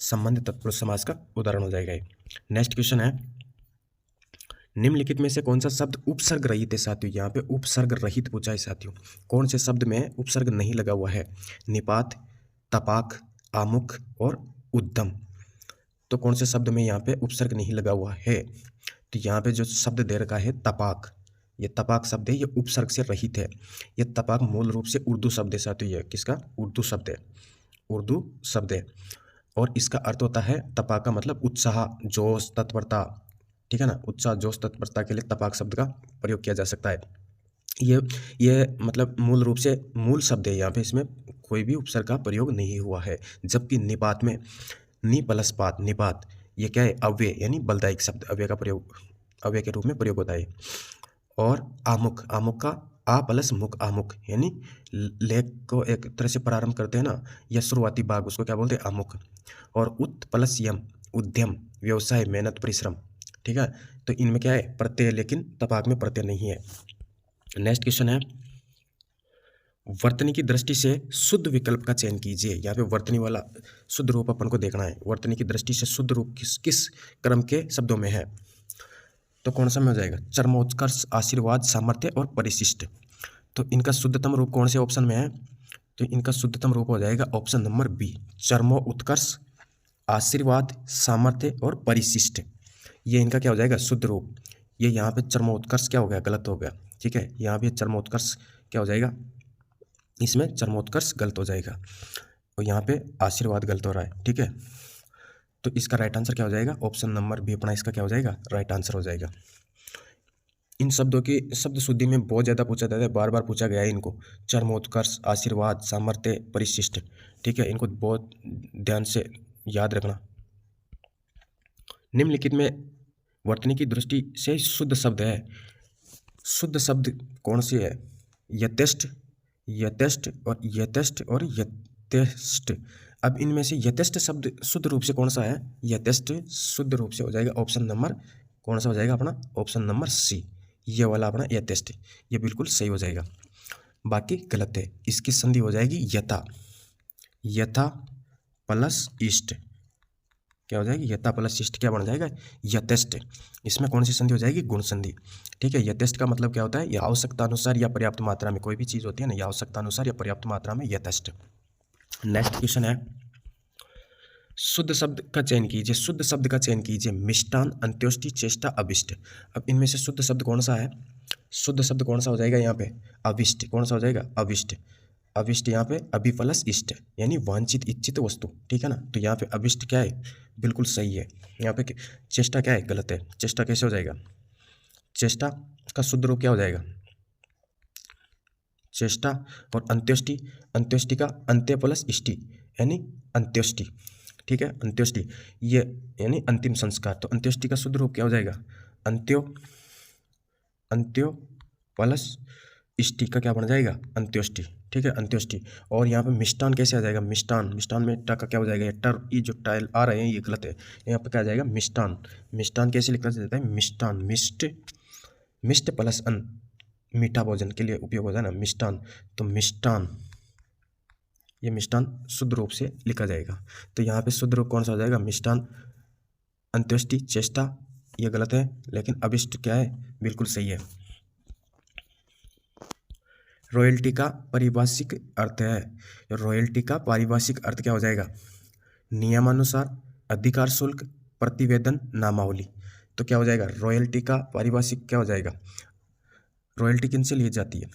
संबंधित तत्पुरुष समास का उदाहरण हो जाएगा ये। नेक्स्ट क्वेश्चन है, निम्नलिखित में से कौन सा शब्द उपसर्ग रहित है साथियों? यहाँ पे उपसर्ग रहित पूछा है साथियों। कौन से शब्द में उपसर्ग नहीं लगा हुआ है? निपात, तपाक, आमुख और उद्यम। तो कौन से शब्द में यहाँ पे उपसर्ग नहीं लगा हुआ है? तो यहाँ पे जो शब्द दे रखा है तपाक, ये तपाक शब्द है, ये उपसर्ग से रहित है। ये तपाक मूल रूप से उर्दू शब्द है साथियों। ये किसका? उर्दू शब्द है, उर्दू शब्द है। और इसका अर्थ होता है, तपाक का मतलब उत्साह, जोश, तत्परता, ठीक है ना। उत्साह, जोश, तत्परता के लिए तपाक शब्द का प्रयोग किया जा सकता है। ये मतलब मूल रूप से मूल शब्द है, यहाँ पे इसमें कोई भी उपसर्ग का प्रयोग नहीं हुआ है। जबकि निपात में नि प्लस पात, निपात, ये क्या है? अव्यय, यानी बलदायक शब्द, अव्यय का प्रयोग, अव्यय के रूप में प्रयोग होता है। और आमुख, आमुख का आ प्लस मुख, आमुख, यानी लेख को एक तरह से प्रारंभ करते हैं ना, या शुरुआती भाग, उसको क्या बोलते हैं? आमुख। और उत प्लस यम, उद्यम, व्यवसाय, मेहनत, परिश्रम, ठीक है। तो इनमें क्या है? प्रत्यय, लेकिन तपाक में प्रत्यय नहीं है। नेक्स्ट क्वेश्चन है, वर्तनी की दृष्टि से शुद्ध विकल्प का चयन कीजिए। यहाँ पे वर्तनी वाला शुद्ध रूप अपन को देखना है। वर्तनी की दृष्टि से शुद्ध रूप किस किस क्रम के शब्दों में है? तो कौन सा में हो जाएगा? चरमोत्कर्ष, आशीर्वाद, सामर्थ्य और परिशिष्ट। तो इनका शुद्धतम रूप कौन से ऑप्शन में है? तो इनका शुद्धतम रूप हो जाएगा ऑप्शन नंबर बी, चरमो उत्कर्ष, आशीर्वाद, सामर्थ्य और परिशिष्ट। ये इनका क्या हो जाएगा? शुद्ध रूप। ये यहाँ पे चरमोत्कर्ष क्या हो गया? गलत हो गया, ठीक है। यहाँ पे चरमोत्कर्ष क्या हो जाएगा? इसमें चरमोत्कर्ष गलत हो जाएगा, और यहाँ पे आशीर्वाद गलत हो रहा है, ठीक है। तो इसका राइट आंसर क्या हो जाएगा? ऑप्शन नंबर बी अपना इसका क्या हो जाएगा? राइट आंसर हो जाएगा। इन शब्दों की शब्द शुद्धि में बहुत ज़्यादा पूछा जाता है, बार बार पूछा गया है इनको। चरमोत्कर्ष, आशीर्वाद, सामर्थ्य, परिशिष्ट, ठीक है। इनको बहुत ध्यान से याद रखना। निम्नलिखित में वर्तनी की दृष्टि से शुद्ध शब्द है। शुद्ध शब्द कौन सी है? यथेष्ट, यथेष्ट और यथेष्ट और यथेष्ट। अब इनमें से यथेष्ट शब्द शुद्ध रूप से कौन सा है? यथेष्ट शुद्ध रूप से हो जाएगा ऑप्शन नंबर, कौन सा हो जाएगा अपना? ऑप्शन नंबर सी, ये वाला अपना यथेष्ट, ये बिल्कुल सही हो जाएगा। बाकी गलत है। इसकी संधि हो जाएगी यथा, यथा प्लस इष्ट, क्या हो जाएगी? यथा प्लस इष्ट क्या बन जाएगा? यथेष्ट। इसमें कौन सी संधि हो जाएगी? गुण संधि, ठीक है। यथेष्ट का मतलब क्या होता है? या आवश्यकता अनुसार या पर्याप्त मात्रा में, कोई भी चीज़ होती है ना, या आवश्यकता अनुसार या पर्याप्त मात्रा में, यथेष्ट। नेक्स्ट क्वेश्चन है, शुद्ध शब्द का चयन कीजिए। शुद्ध शब्द का चयन कीजिए। मिष्टान, अंत्योष्टि, चेष्टा, अभिष्ट। अब इनमें से शुद्ध शब्द कौन सा है? शुद्ध शब्द कौन सा हो जाएगा यहाँ पे? अभिष्ट। कौन सा हो जाएगा? अभिष्ट। अभिष्ट यहाँ पे अभि प्लस इष्ट, यानी वांछित, इच्छित वस्तु, ठीक है ना। तो यहाँ पे अभिष्ट क्या है? बिल्कुल सही है। यहाँ पे चेष्टा क्या है? गलत है। चेष्टा कैसे हो जाएगा? चेष्टा का शुद्ध रूप क्या हो जाएगा? चेष्टा। और अंत्योष्टि, अंत्योष्टि का अंत्य प्लस इष्टि, यानी अंत्योष्टि, ठीक है। अंत्योष्टि ये यानी अंतिम संस्कार। तो अंत्योष्टि का शुद्ध रूप क्या हो जाएगा? अंत्यो, अंत्यो प्लस इष्टि का क्या बन जाएगा? अंत्योष्टि, ठीक है। अंत्योष्टि। और यहाँ पे मिष्टान कैसे आ जाएगा? मिष्टान, मिष्टान में ट का क्या हो जाएगा? ये टर, ये जो टाइल आ रहे हैं ये गलत है। यहाँ पे क्या आ जाएगा? मिष्टान। मिष्टान कैसे लिखा जाता है? मिष्टान, मिष्ट, मिष्ट प्लस अन, मीठा भोजन के लिए उपयोग होता है ना, मिष्टान। तो मिष्टान, ये मिष्टान शुद्ध रूप से लिखा जाएगा। तो यहाँ पे शुद्ध रूप कौन सा हो जाएगा? मिष्टान। अंत्योष्टि, चेष्टा ये गलत है, लेकिन अभिष्ट क्या है? बिल्कुल सही है। रॉयल्टी का पारिभाषिक अर्थ है। रॉयल्टी का पारिभाषिक अर्थ क्या हो जाएगा? नियमानुसार, अधिकार शुल्क, प्रतिवेदन, नामावली। तो क्या हो जाएगा, रॉयल्टी का पारिभाषिक क्या हो जाएगा, रॉयल्टी किन से ली जाती है,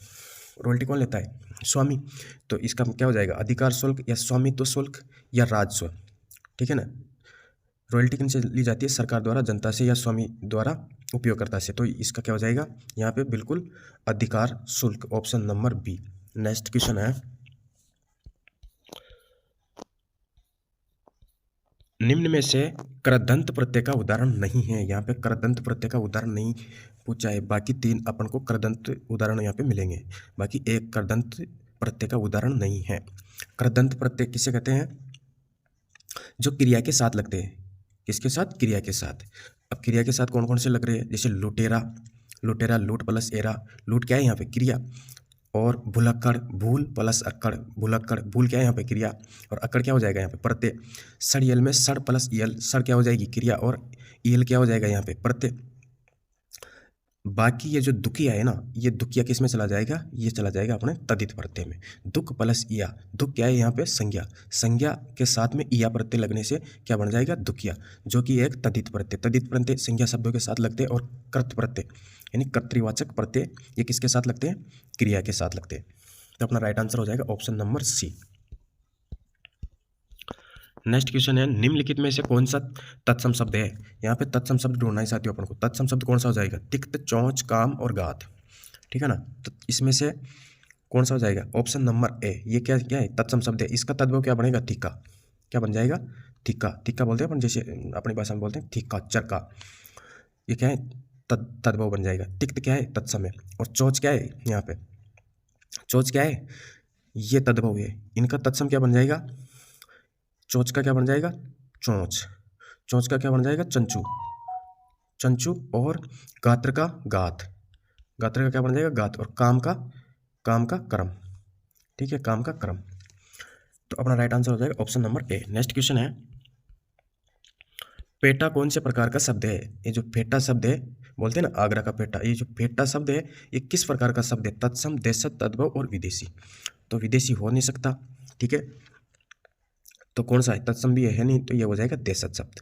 रॉयल्टी कौन लेता है, स्वामी। तो इसका क्या हो जाएगा, अधिकार शुल्क या स्वामित्व शुल्क या राजस्व, ठीक है ना। रॉयल्टी किन से ली जाती है, सरकार द्वारा, जनता से या स्वामी द्वारा उपयोगकर्ता से। तो इसका क्या हो जाएगा यहाँ पे बिल्कुल अधिकार शुल्क, option number B. Next question है, निम्न में से कृदंत प्रत्यय का उदाहरण नहीं है। यहाँ पे कृदंत प्रत्यय का उदाहरण नहीं पूछा है, बाकी 3 अपन को कृदंत उदाहरण यहाँ पे मिलेंगे, बाकी एक कृदंत प्रत्यय का उदाहरण नहीं है। कृदंत प्रत्यय किसे कहते हैं, जो क्रिया के साथ लगते हैं, किसके साथ, क्रिया के साथ। अब क्रिया के साथ कौन कौन से लग रहे हैं, जैसे लुटेरा, लुटेरा लूट प्लस एरा, लूट क्या है यहाँ पे, क्रिया। और भुलक्कड़, भूल प्लस अक्कड़, भुलक्कड़, भूल क्या है यहाँ पे, क्रिया। और अक्कड़ क्या हो जाएगा यहाँ पे, प्रत्यय। सड़यल में सड़ प्लस यल, सड़ क्या हो जाएगी, क्रिया, और यल क्या हो जाएगा यहाँ पे, प्रत्यय। बाकी ये जो दुखिया है ना, ये दुखिया किस में चला जाएगा, ये चला जाएगा अपने तद्धित प्रत्यय में। दुख प्लस इया, दुख क्या है यहाँ पे, संज्ञा, संज्ञा के साथ में इया प्रत्यय लगने से क्या बन जाएगा, दुखिया, जो कि एक तद्धित प्रत्यय। तद्धित प्रत्यय संज्ञा शब्दों के साथ लगते हैं, और कृत प्रत्यय यानी कर्तृवाचक प्रत्यय ये किसके साथ लगते हैं, क्रिया के साथ लगते हैं। तो अपना राइट आंसर हो जाएगा option number C. Next question है, निम्नलिखित में से कौन सा तत्सम शब्द है। यहाँ पे तत्सम शब्द ढूंढना है साथियों अपन को। तत्सम शब्द कौन सा हो जाएगा, तिक्त, चौंच, काम और गात, ठीक है ना। तो इसमें से कौन सा हो जाएगा, ऑप्शन नंबर ए। ये क्या क्या है, तत्सम शब्द है। इसका तद्भव क्या बनेगा, थिक्का, क्या बन जाएगा, थिक्का। थिक्का बोलते हैं अपन, जैसे अपनी भाषा में बोलते हैं थिक्का, चरका। ये क्या है, तद्भव बन जाएगा। तिक्त क्या है, तत्सम है। और चौच क्या है, यहाँ पे चौच क्या है, ये तद्भव है। इनका तत्सम क्या बन जाएगा, चोंच का क्या बन जाएगा, चोंच। चोंच का क्या बन जाएगा, चंचू, चंचू। और गात्र का गात, गात्र का क्या बन जाएगा, गात। और काम का क्रम, ठीक है, काम का क्रम। तो अपना राइट आंसर हो जाएगा option number A. Next question है, पेटा कौन से प्रकार का शब्द है। ये जो पेटा शब्द है, बोलते हैं ना आगरा का पेटा, ये जो पेटा शब्द है ये किस प्रकार का शब्द है, तत्सम, देशज, तद्भव और विदेशी। तो विदेशी हो नहीं सकता, ठीक है। तो कौन सा है, तत्सम भी है नहीं, तो ये हो जाएगा देशज शब्द।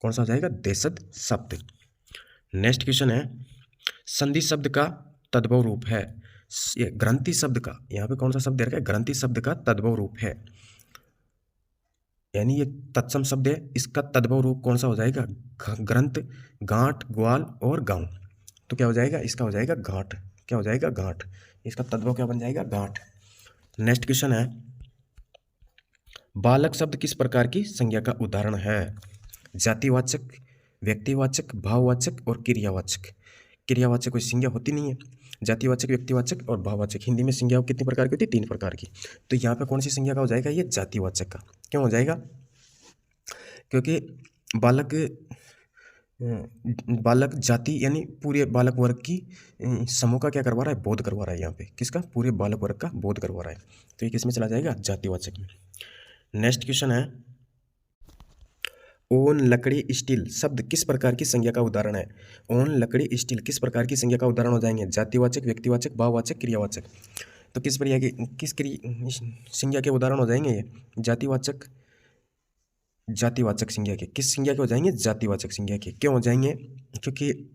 कौन सा हो जाएगा, देशज शब्द। नेक्स्ट क्वेश्चन है, संधि शब्द का तद्भव रूप है। ये ग्रंथि शब्द का, यहाँ पे कौन सा शब्द दे रखा है, ग्रंथि शब्द का तद्भव रूप है। यानी ये तत्सम शब्द है, इसका तद्भव रूप कौन सा हो जाएगा, ग्रंथ, गांठ, ग्वाल और गांव। तो क्या हो जाएगा, इसका हो जाएगा गांठ, क्या हो जाएगा, गांठ। इसका तद्भव क्या बन जाएगा, गांठ। नेक्स्ट क्वेश्चन है, बालक शब्द किस प्रकार की संज्ञा का उदाहरण है। जातिवाचक, व्यक्तिवाचक, भाववाचक और क्रियावाचक। क्रियावाचक कोई संज्ञा होती नहीं है। जातिवाचक, व्यक्तिवाचक और भाववाचक। हिंदी में संज्ञा कितनी प्रकार की होती है, 3 प्रकार की। तो यहाँ पे कौन सी संज्ञा का हो जाएगा, ये जातिवाचक का। क्यों हो जाएगा, क्योंकि बालक, बालक जाति यानी पूरे बालक वर्ग की समूह का क्या करवा रहा है, बोध करवा रहा है। यहाँ पे किसका, पूरे बालक वर्ग का बोध करवा रहा है। तो ये किसमें चला जाएगा, जातिवाचक में। नेक्स्ट क्वेश्चन है, ओन, लकड़ी, स्टील शब्द किस प्रकार की संज्ञा का उदाहरण है। ओन, लकड़ी, स्टील किस प्रकार की संज्ञा का उदाहरण हो जाएंगे, जातिवाचक, व्यक्तिवाचक, भाववाचक, क्रियावाचक। तो किस प्रकार की, किस संज्ञा के उदाहरण हो जाएंगे ये, जातिवाचक, जातिवाचक संज्ञा के। किस संज्ञा के हो जाएंगे, जातिवाचक संज्ञा के। क्यों हो जाएंगे, क्योंकि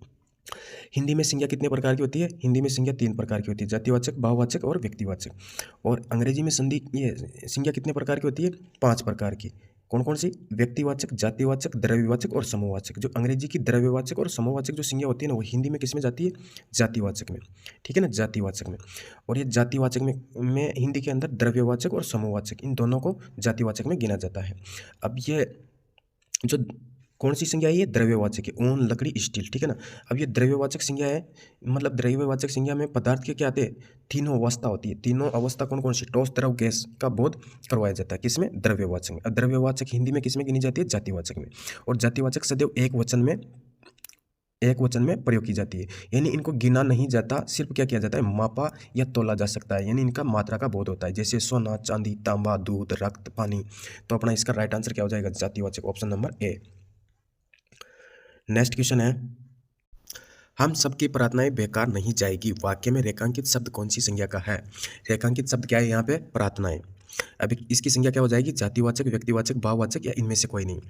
हिंदी में संज्ञा कितने प्रकार की होती है, हिंदी में संज्ञा 3 प्रकार की होती है, जातिवाचक, भाववाचक और व्यक्तिवाचक। और अंग्रेजी में संधि ये संज्ञा कितने प्रकार की होती है, 5 प्रकार की। कौन कौन सी, व्यक्तिवाचक, जातिवाचक, द्रव्यवाचक और समूहवाचक। जो अंग्रेजी की द्रव्यवाचक और समूहवाचक जो संज्ञा होती है ना, वो हिंदी में किस में जाती है, जातिवाचक में, ठीक है ना, जातिवाचक में। और ये जातिवाचक में हिंदी के अंदर द्रव्यवाचक और समूहवाचक, इन दोनों को जातिवाचक में गिना जाता है। अब ये जो कौन सी संज्ञा है, ये द्रव्यवाचक है, ऊन, लकड़ी, स्टील, ठीक है ना। अब ये द्रव्यवाचक संज्ञा है, मतलब द्रव्यवाचक संज्ञा में पदार्थ के क्या आते हैं, तीनों अवस्था होती है। तीनों अवस्था कौन कौन सी, ठोस, द्रव, गैस का बोध करवाया जाता है किसमें, द्रव्यवाचक में। अब द्रव्यवाचक हिंदी में किसमें गिनी जाती है, जातिवाचक में। और जातिवाचक सदैव एक वचन में प्रयोग की जाती है, यानी इनको गिना नहीं जाता, सिर्फ क्या किया जाता है, मापा या तोला जा सकता है, यानी इनका मात्रा का बोध होता है, जैसे सोना, चांदी, तांबा, दूध, रक्त, पानी। तो अपना इसका राइट आंसर क्या हो जाएगा, जातिवाचक, option number A. Next question है, हम सबकी प्रार्थनाएं बेकार नहीं जाएगी वाक्य में रेखांकित शब्द कौन सी संज्ञा का है। रेखांकित शब्द क्या है यहाँ पे, प्रार्थनाएं। अभी इसकी संज्ञा क्या हो जाएगी, जातिवाचक, व्यक्तिवाचक, भाववाचक या इनमें से कोई नहीं।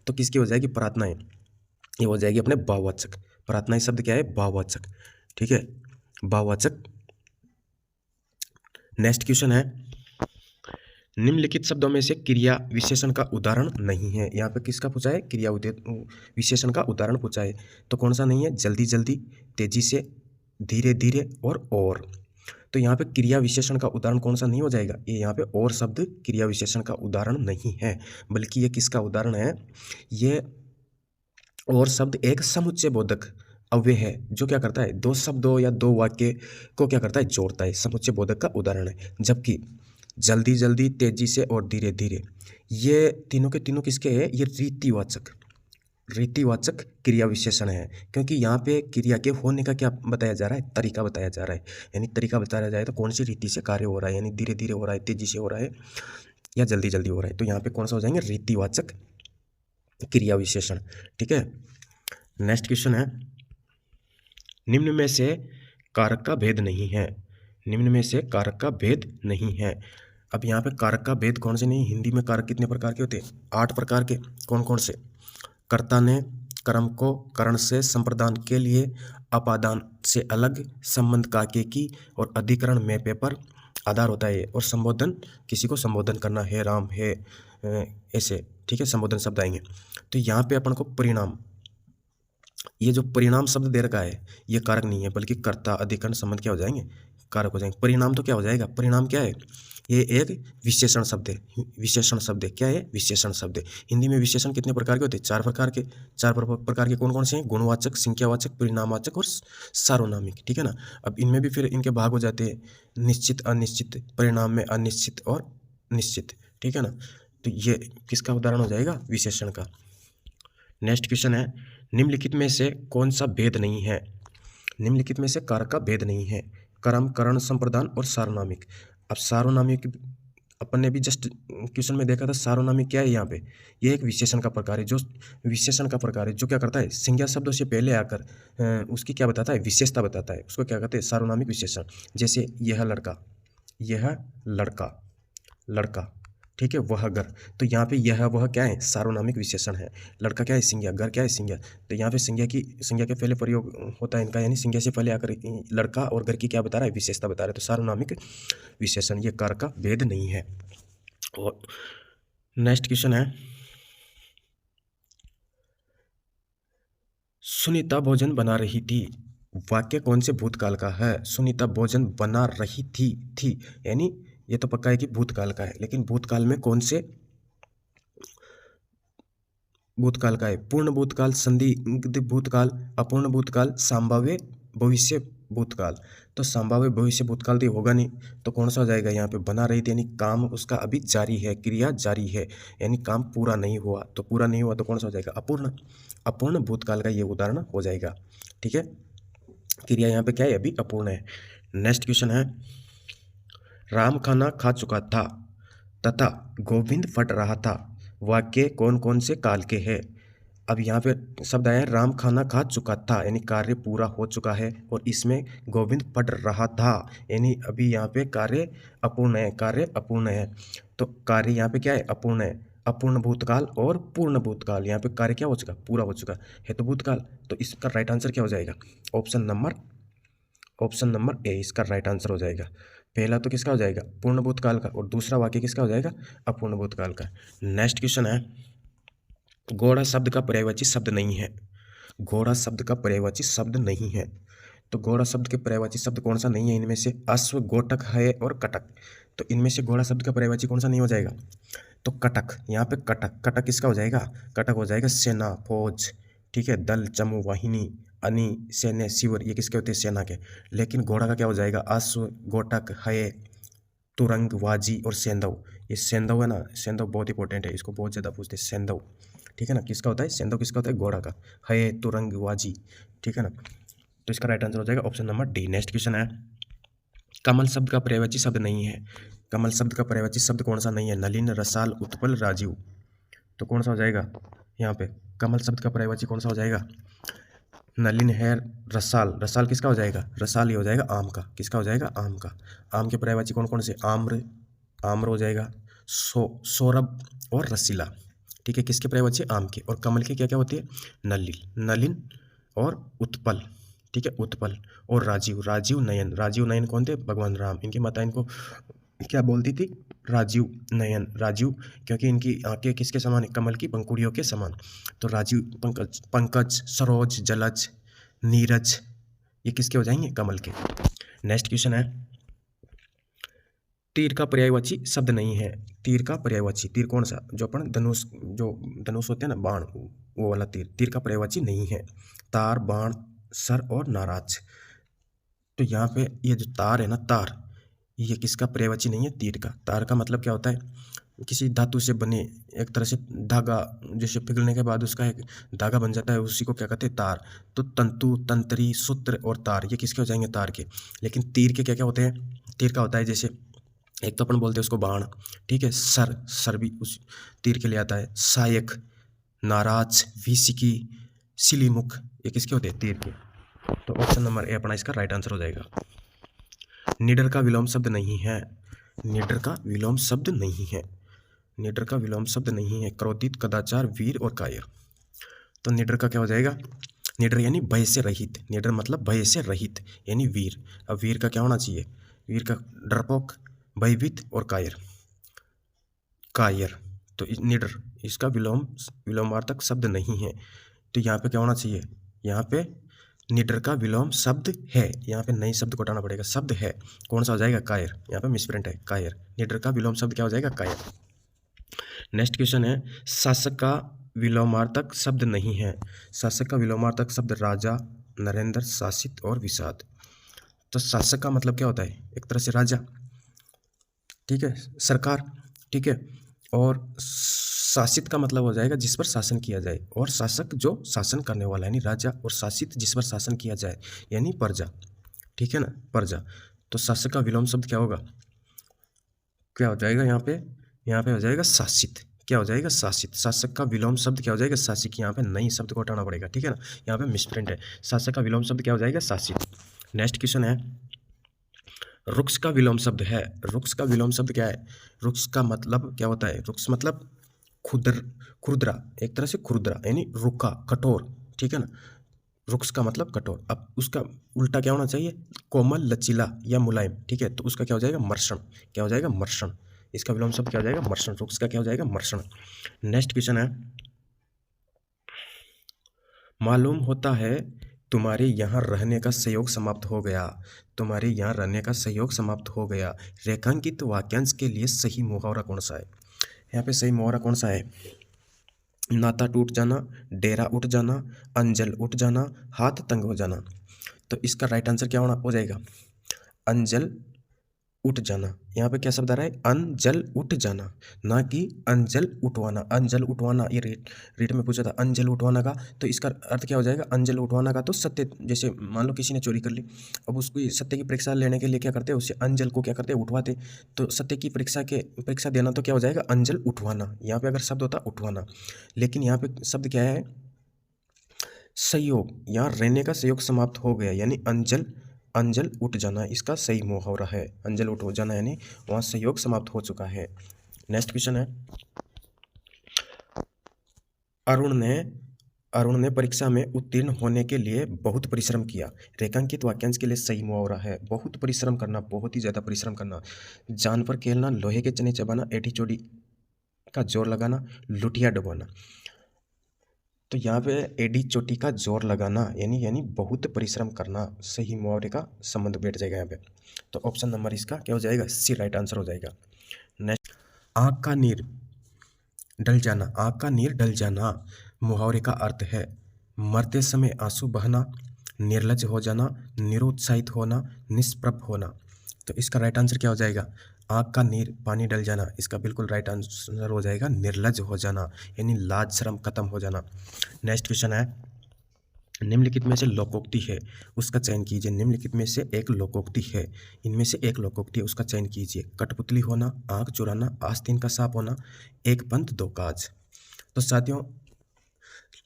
तो किसकी हो जाएगी, प्रार्थनाएं, ये हो जाएगी अपने भाववाचक। प्रार्थनाएं शब्द क्या है, भाववाचक, ठीक है, भाववाचक। नेक्स्ट क्वेश्चन है, निम्नलिखित शब्दों में से क्रिया विशेषण का उदाहरण नहीं है। यहाँ पे किसका पूछा है, क्रिया विशेषण का उदाहरण पूछा है। तो कौन सा नहीं है, जल्दी जल्दी, तेजी से, धीरे धीरे और। तो यहाँ पे क्रिया विशेषण का उदाहरण कौन सा नहीं हो जाएगा, ये यहाँ पे और शब्द क्रिया विशेषण का उदाहरण नहीं है, बल्कि ये किसका उदाहरण है, ये और शब्द एक समुच्चय बोधक अव्यय है, जो क्या करता है, दो शब्दों या दो वाक्य को क्या करता है, जोड़ता है, समुच्चय बोधक का उदाहरण है। जबकि जल्दी जल्दी, तेजी से और धीरे धीरे, ये तीनों के तीनों किसके हैं, ये रीतिवाचक क्रिया विशेषण है, क्योंकि यहाँ पे क्रिया के होने का क्या बताया जा रहा है, तरीका बताया जा रहा है। यानी तरीका बताया जाए तो कौन सी रीति से कार्य हो रहा है, यानी धीरे धीरे हो रहा है, तेजी से हो रहा है या जल्दी जल्दी हो रहा है। तो यहाँ पे कौन सा हो जाएंगे, रीतिवाचक क्रिया विशेषण, ठीक है। नेक्स्ट क्वेश्चन है, निम्न में से कारक का भेद नहीं है। निम्न में से कारक का भेद नहीं है। अब यहाँ पे कारक का भेद कौन से नहीं, हिंदी में कारक कितने प्रकार के होते हैं, 8 प्रकार के। कौन कौन से, कर्ता ने कर्म को करण से संप्रदान के लिए अपादान से अलग, संबंध काके की और अधिकरण में पे पर आधार होता है, और संबोधन, किसी को संबोधन करना है, राम है, ऐसे, ठीक है, संबोधन शब्द आएंगे। तो यहाँ पे अपन को परिणाम, ये जो परिणाम शब्द दे रखा है, ये कारक नहीं है, बल्कि कर्ता, अधिकरण, संबंध क्या हो जाएंगे, कारक हो जाएंगे। परिणाम तो क्या हो जाएगा, परिणाम क्या है, ये एक विशेषण शब्द है। विशेषण शब्द है, क्या है, विशेषण शब्द है। हिंदी में विशेषण कितने प्रकार के होते हैं, 4 प्रकार के। 4 प्रकार के कौन कौन से हैं, गुणवाचक, संख्यावाचक, परिणामवाचक और सार्वनामिक, ठीक है ना। अब इनमें भी फिर इनके भाग हो जाते हैं, निश्चित, अनिश्चित, परिणाम में अनिश्चित और निश्चित, ठीक है ना। तो ये किसका उदाहरण हो जाएगा, विशेषण का। नेक्स्ट क्वेश्चन है, निम्नलिखित में से कौन सा भेद नहीं है। निम्नलिखित में से कारक का भेद नहीं है, कर्म, करण, संप्रदान और सार्वनामिक। अब सार्वनामिक अपन ने भी जस्ट क्वेश्चन में देखा था, सार्वनामिक क्या है, यहाँ पे ये एक विशेषण का प्रकार है, जो विशेषण का प्रकार है, जो क्या करता है, संज्ञा शब्दों से पहले आकर उसकी क्या बताता है, विशेषता बताता है, उसको क्या कहते हैं, सार्वनामिक विशेषण। जैसे यह लड़का, यह लड़का, लड़का, ठीक है, वह घर। तो यहाँ पे यह वह क्या है, सार्वनामिक विशेषण है। लड़का क्या है, संज्ञा, घर क्या है, संज्ञा। तो यहाँ पे संज्ञा के पहले प्रयोग होता है इनका, यानी संज्ञा से पहले आकर लड़का और घर की क्या बता रहा है, विशेषता बता रहा है। तो सार्वनामिक विशेषण, ये कारक का भेद नहीं है। और नेक्स्ट क्वेश्चन है, सुनीता भोजन बना रही थी, वाक्य कौन से भूतकाल का है। सुनीता भोजन बना रही थी यानी ये तो पक्का है कि भूतकाल का है, लेकिन भूतकाल में कौन से भूतकाल का है, पूर्ण भूतकाल, संदिग्ध भूतकाल, अपूर्ण भूतकाल, संभाव्य भविष्य भूतकाल। तो संभाव्य भविष्य भूतकाल तो होगा नहीं, तो कौन सा हो जाएगा, यहाँ पे बना रही थी यानी काम उसका अभी जारी है, क्रिया जारी है, यानी काम पूरा नहीं हुआ। तो पूरा नहीं हुआ तो कौन सा हो जाएगा, अपूर्ण। अपूर्ण भूतकाल का ये उदाहरण हो जाएगा, ठीक है। क्रिया यहाँ पे क्या है, अभी अपूर्ण है। नेक्स्ट क्वेश्चन है, राम खाना खा चुका था तथा गोविंद फट रहा था, वाक्य कौन कौन से काल के हैं। अब यहाँ पे शब्द आया है, राम खाना खा चुका था यानी कार्य पूरा हो चुका है, और इसमें गोविंद फट रहा था यानी अभी यहाँ पे कार्य अपूर्ण है, कार्य अपूर्ण है। तो कार्य यहाँ पे क्या है, अपूर्ण है। अपूर्ण भूतकाल और पूर्ण भूतकाल, यहाँ पे कार्य क्या हो चुका, पूरा हो चुका है, तो भूतकाल। तो इसका राइट आंसर क्या हो जाएगा, ऑप्शन नंबर ए इसका राइट आंसर हो जाएगा। पहला तो किसका हो जाएगा, पूर्ण भूतकाल का, और दूसरा वाक्य किसका हो जाएगा, अपूर्ण भूतकाल का। नेक्स्ट क्वेश्चन है, घोड़ा शब्द का पर्यायवाची शब्द नहीं है। घोड़ा शब्द का पर्यायवाची शब्द नहीं है। तो घोड़ा शब्द के पर्यायवाची शब्द कौन सा नहीं है, इनमें से अश्व, गोटक है और कटक। तो इनमें से घोड़ा शब्द का पर्यायवाची कौन सा नहीं हो जाएगा, तो कटक। यहाँ पे कटक, कटक किसका हो जाएगा, कटक हो जाएगा सेना, फौज, ठीक है, दल, चमू, वाहिनी, अनि, सैन्य, शिविर, ये किसके होते हैं, सेना के। लेकिन घोड़ा का क्या हो जाएगा, अश्व, गोटक, है, तुरंग, वाजी और सेंधव। ये सेंधव है ना, सेंधव बहुत इंपॉर्टेंट है, इसको बहुत ज़्यादा पूछते हैं, सेंधव, ठीक है ना। किसका होता है, सेंधव किसका होता है, घोड़ा का, है, तुरंग, वाजी, ठीक है ना। तो इसका राइट आंसर हो जाएगा option number D. Next question है, कमल शब्द का पर्यायवाची शब्द नहीं है। कमल शब्द का पर्यायवाची शब्द कौन सा नहीं है, नलिन, रसाल, उत्पल, राजीव। तो कौन सा हो जाएगा, यहाँ पे कमल शब्द का पर्यायवाची कौन सा हो जाएगा, नलिन है, रसाल, रसाल किसका हो जाएगा, रसाल ये हो जाएगा आम का, किसका हो जाएगा, आम का। आम के पर्यायवाची कौन कौन से, आम्र, आम्र हो जाएगा। सौरभ और रसीला, ठीक है, किसके पर्यायवाची? आम के। और कमल के क्या क्या होते हैं? नलिन, नलिन और उत्पल, ठीक है, उत्पल। और राजीव, राजीव नयन, राजीव नयन कौन थे? भगवान राम। इनकी माता इनको क्या बोलती थी? राजीव नयन, राजीव, क्योंकि इनकी आंखें किसके समान है? कमल की पंखुड़ियों के समान। तो राजीव, पंकज, पंकज, सरोज, जलज, नीरज, ये किसके हो जाएंगे? कमल के। नेक्स्ट क्वेश्चन है, तीर का पर्यायवाची शब्द नहीं है। तीर का पर्यायवाची, तीर कौन सा? जो अपन धनुष, जो धनुष होते हैं ना, बाण, वो वाला तीर, तीर का पर्यायवाची नहीं है। तार, बाण, सर और नाराज। तो यहाँ पे ये जो तार है ना, तार, ये किसका पर्यायवाची नहीं है? तीर का। तार का मतलब क्या होता है? किसी धातु से बने एक तरह से धागा, जैसे पिघलने के बाद उसका एक धागा बन जाता है, उसी को क्या कहते हैं? तार। तो तंतु, तंत्री, सूत्र और तार, ये किसके हो जाएंगे? तार के। लेकिन तीर के क्या क्या होते हैं? तीर का होता है जैसे, एक तो अपन बोलते हैं उसको बाण, ठीक है, सर, सर भी उस तीर के लिए आता है। सहायक, नाराज, विसिकी, सिलीमुख, ये किसके होते हैं? तीर के। तो ऑप्शन नंबर ए अपना इसका राइट आंसर हो जाएगा। निडर का विलोम शब्द नहीं है। निडर का विलोम शब्द नहीं है। निडर का विलोम शब्द नहीं है। क्रोधित, कदाचार, वीर और कायर। तो निडर का क्या हो जाएगा? निडर यानी भय से रहित। निडर मतलब भय से रहित यानी वीर। अब वीर का क्या होना चाहिए? वीर का डरपोक, भयभीत और कायर। कायर। तो निडर, इसका विलोमार्थक शब्द नहीं है। तो यहाँ पे क्या होना चाहिए? यहाँ पे निडर का विलोम शब्द है। यहाँ पे नई शब्द को हटाना पड़ेगा। शब्द है, कौन सा हो जाएगा? कायर। यहाँ पे मिसप्रिंट है, कायर। निडर का विलोम शब्द क्या हो जाएगा? कायर। नेक्स्ट क्वेश्चन है, शासक का विलोमार्थक शब्द नहीं है। शासक का विलोमार्थक शब्द राजा, नरेंद्र, शासित और विषाद। तो शासक का मतलब क्या होता है? एक तरह से राजा, ठीक है, सरकार, ठीक है। और शासित का मतलब हो जाएगा जिस पर शासन किया जाए। और शासक जो शासन करने वाला यानी राजा, और शासित जिस पर शासन किया जाए यानी प्रजा, ठीक है ना, प्रजा। तो शासक का विलोम शब्द क्या होगा? क्या हो जाएगा यहाँ पे? यहाँ पे हो जाएगा शासित। क्या हो जाएगा? शासित। शासक का विलोम शब्द क्या हो जाएगा? शासिक। यहाँ पे नई शब्द को हटाना पड़ेगा, ठीक है ना, यहाँ पे मिसप्रिंट है। शासक का विलोम शब्द क्या हो जाएगा? शासित। नेक्स्ट क्वेश्चन है, रुक्ष का विलोम शब्द है। रुक्ष का विलोम शब्द क्या है? रुक्ष का मतलब क्या होता है? रुक्ष मतलब खुरदरा, एक तरह से खुरदरा यानी रुखा, कठोर, ठीक है ना। रुक्ष का मतलब कठोर। अब उसका उल्टा क्या होना चाहिए? कोमल, लचीला या मुलायम, ठीक है। तो उसका क्या हो जाएगा? मर्षण। क्या हो जाएगा? मर्षण। इसका विलोम शब्द क्या हो जाएगा? मर्षण। रुक्ष का क्या हो जाएगा? मर्षण। नेक्स्ट क्वेश्चन है, मालूम होता है तुम्हारे यहाँ रहने का सहयोग समाप्त हो गया। तुम्हारे यहाँ रहने का सहयोग समाप्त हो गया। रेखांकित वाक्यांश के लिए सही मुहावरा कौन सा है? यहाँ पे सही मुहावरा कौन सा है? नाता टूट जाना, डेरा उठ जाना, अंजल उठ जाना, हाथ तंग हो जाना। तो इसका राइट आंसर क्या होना हो जाएगा? अंजल उठ जाना। यहाँ पे क्या शब्द आ रहा है? अंजल उठ जाना, ना कि अंजल उठवाना। अंजल उठवाना, ये रीट में पूछा था अंजल उठवाना का। तो इसका अर्थ क्या हो जाएगा? अंजल उठवाना का तो सत्य, जैसे मान लो किसी ने चोरी कर ली, अब उसको सत्य की परीक्षा लेने के लिए क्या करते हैं? उससे अंजल को क्या करते हैं? उठवाते। तो सत्य की परीक्षा देना तो क्या हो जाएगा? अंजल उठवाना। यहाँ पे अगर शब्द होता उठवाना, लेकिन यहाँ पे शब्द क्या है? सहयोग। यहाँ रहने का सहयोग समाप्त हो गया यानी अंजल, अंजल उठ जाना इसका सही मुहावरा है। अंजल उठ जाना यानी वहाँ सहयोग समाप्त हो चुका है। नेक्स्ट क्वेश्चन है, अरुण ने परीक्षा में उत्तीर्ण होने के लिए बहुत परिश्रम किया। रेखांकित वाक्यांश के लिए सही मुहावरा है बहुत परिश्रम करना, बहुत ही ज़्यादा परिश्रम करना। जान पर खेलना, लोहे के चने चबाना, एटी चोटी का जोर लगाना, लुटिया डुबाना। तो यहाँ पे एडी चोटी का जोर लगाना यानी बहुत परिश्रम करना, सही मुहावरे का संबंध बैठ जाएगा यहाँ पे। तो ऑप्शन नंबर इसका क्या हो जाएगा? सी राइट आंसर हो जाएगा। नेक्स्ट, आँख का नीर ढल जाना। आँख का नीर ढल जाना मुहावरे का अर्थ है मरते समय आंसू बहना, निर्लज हो जाना, निरुत्साहित होना, निष्प्रभ होना। तो इसका राइट आंसर क्या हो जाएगा? आँख का नीर, पानी डल जाना। इसका बिल्कुल राइट आंसर हो जाएगा निर्लज हो जाना यानी लाज शर्म खत्म हो जाना। नेक्स्ट क्वेश्चन है, निम्नलिखित में से लोकोक्ति है उसका चयन कीजिए। निम्नलिखित में से एक लोकोक्ति है, इनमें से एक लोकोक्ति है उसका चयन कीजिए। कठपुतली होना, आँख चुराना, आस्तीन का सांप होना, एक पंथ दो काज। तो साथियों,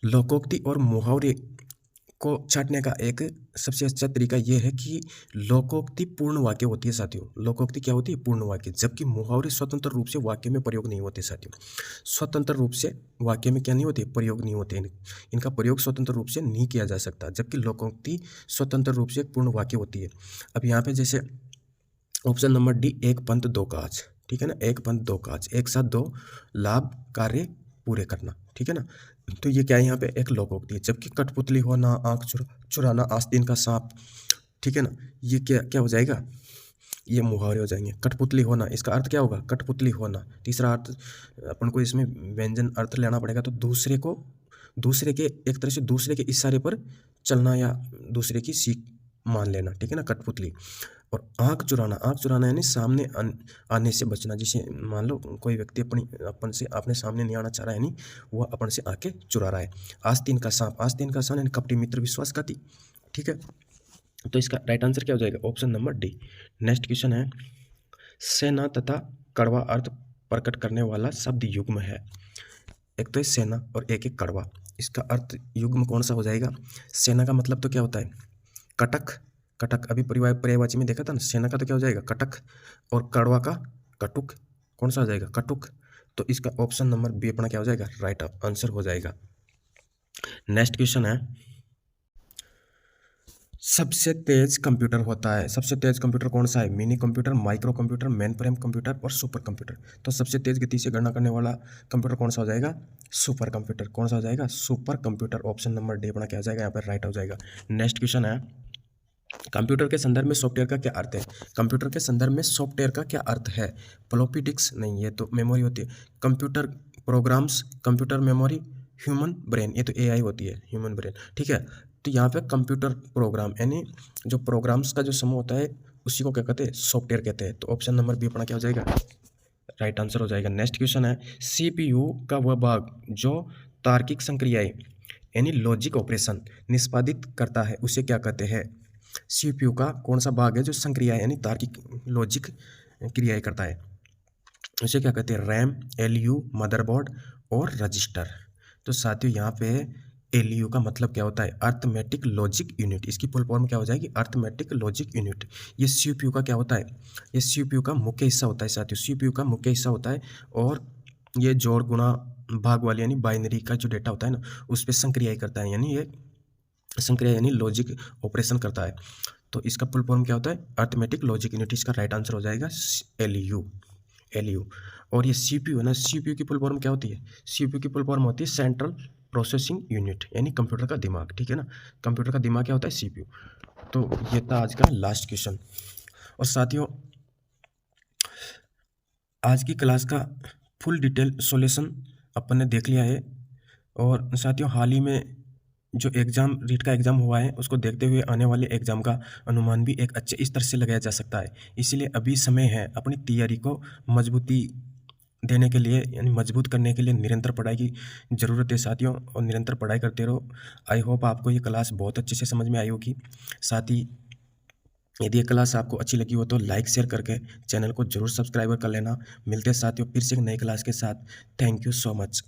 लोकोक्ति और मुहावरे को छाँटने का एक सबसे अच्छा तरीका ये है कि लोकोक्ति पूर्ण वाक्य होती है साथियों। लोकोक्ति क्या होती है? पूर्ण वाक्य। जबकि मुहावरे स्वतंत्र रूप से वाक्य में प्रयोग नहीं होते साथियों। स्वतंत्र रूप से वाक्य में क्या नहीं होते? प्रयोग नहीं होते। इनका प्रयोग स्वतंत्र रूप से नहीं किया जा सकता। जबकि लोकोक्ति स्वतंत्र रूप से एक पूर्ण वाक्य होती है। अब यहाँ पे जैसे ऑप्शन नंबर डी, एक पंथ दो काज, ठीक है ना। एक पंथ दो काज, एक साथ दो लाभ कार्य पूरे करना, ठीक है ना। तो ये क्या है? यहाँ पे एक लोकोक्ति है। जबकि कठपुतली होना, आंख चुराना, आस्तीन का सांप, ठीक है ना, ये क्या क्या हो जाएगा? ये मुहावरे हो जाएंगे। कठपुतली होना, इसका अर्थ क्या होगा? कठपुतली होना। तीसरा अर्थ अपन को इसमें व्यंजन अर्थ लेना पड़ेगा, तो दूसरे के एक तरह से दूसरे के इशारे पर चलना या दूसरे की सीख मान लेना, ठीक है ना, कठपुतली। और आंख चुराना यानी सामने आने से बचना। जिसे मान लो कोई व्यक्ति अपन से अपने सामने नहीं आना चाह रहा है, यानी वह अपन से आके चुरा रहा है। आस्तीन का सांप यानी कपटी मित्र विश्वासघाती, ठीक है। तो इसका राइट आंसर क्या हो जाएगा? Option number D. Next question है, सेना तथा कड़वा अर्थ प्रकट करने वाला शब्द युग्म है। एक तो है सेना और एक है कड़वा। इसका अर्थ युग्म कौन सा हो जाएगा? सेना का मतलब तो क्या होता है? कटक। अभी पर्यायवाची में देखा था ना। सेना का तो क्या हो जाएगा? कटक। और कड़वा का कटुक। कौन सा हो जाएगा? कटुक। तो इसका ऑप्शन नंबर बी अपना क्या हो जाएगा? राइट आंसर हो जाएगा। नेक्स्ट क्वेश्चन है, सबसे तेज कंप्यूटर होता है। सबसे तेज कंप्यूटर कौन सा है? Mini computer, micro computer, main frame computer और सुपर कंप्यूटर। तो सबसे तेज गति से गणना करने वाला कंप्यूटर कौन सा हो जाएगा? Super computer. कौन सा हो जाएगा? Super computer. Option number D अपना क्या हो जाएगा? यहाँ पर राइट हो जाएगा। नेक्स्ट क्वेश्चन है, कंप्यूटर के संदर्भ में सॉफ्टवेयर का क्या अर्थ है? कंप्यूटर के संदर्भ में सॉफ्टवेयर का क्या अर्थ है? फ्लॉपी डिस्क नहीं, ये तो मेमोरी होती है। Computer programs, computer memory, human brain, ये तो एआई होती है, ह्यूमन ब्रेन, ठीक है। तो यहाँ पे कंप्यूटर प्रोग्राम यानी जो प्रोग्राम्स का जो समूह होता है उसी को क्या कहते हैं? सॉफ्टवेयर कहते हैं। तो ऑप्शन नंबर बी अपना क्या हो जाएगा? राइट आंसर हो जाएगा। नेक्स्ट क्वेश्चन है, सीपीयू का वह भाग जो तार्किक संक्रियाएं यानी लॉजिक ऑपरेशन निष्पादित करता है उसे क्या कहते हैं? सीपीयू का कौन सा भाग है जो संक्रियाएं यानी तार्किक लॉजिक क्रियाएं करता है? उसे क्या कहते हैं? रैम, एलयू, मदरबोर्ड और रजिस्टर। तो साथियों यहाँ पे एलयू का मतलब क्या होता है? Arithmetic logic unit. इसकी फुल फॉर्म क्या हो जाएगी? Arithmetic logic unit. ये सीपीयू का क्या होता है? ये सीपीयू का मुख्य हिस्सा होता है साथियों। सीपीयू का मुख्य हिस्सा होता है और ये जोड़ गुणा भाग वाले यानी बाइनरी का जो डेटा होता है ना उस पर संक्रियाएं करता है, यानी ये संक्रिया यानी लॉजिक ऑपरेशन करता है। तो इसका फुल फॉर्म क्या होता है? Arithmetic logic unit. इसका राइट आंसर हो जाएगा एलयू। और ये सीपीयू है ना, सीपीयू की फुल फॉर्म क्या होती है? सीपीयू की फुल फॉर्म होती है सेंट्रल प्रोसेसिंग यूनिट यानी कंप्यूटर का दिमाग, ठीक है ना। कंप्यूटर का दिमाग क्या होता है? सीपीयू। तो ये था आज का लास्ट क्वेश्चन। और साथियों आज की क्लास का फुल डिटेल सॉल्यूशन अपन ने देख लिया है। और साथियों हाल ही में जो रीट का एग्ज़ाम हुआ है उसको देखते हुए आने वाले एग्ज़ाम का अनुमान भी एक अच्छे स्तर से लगाया जा सकता है। इसलिए अभी समय है अपनी तैयारी को मजबूती देने के लिए यानी मजबूत करने के लिए निरंतर पढ़ाई की ज़रूरत है साथियों, और निरंतर पढ़ाई करते रहो। आई होप आपको ये क्लास बहुत अच्छे से समझ में आई होगी। साथ ही यदि ये क्लास आपको अच्छी लगी हो तो लाइक शेयर करके चैनल को जरूर सब्सक्राइब कर लेना। मिलते हैं साथियों फिर से एक नई क्लास के साथ। Thank you so much.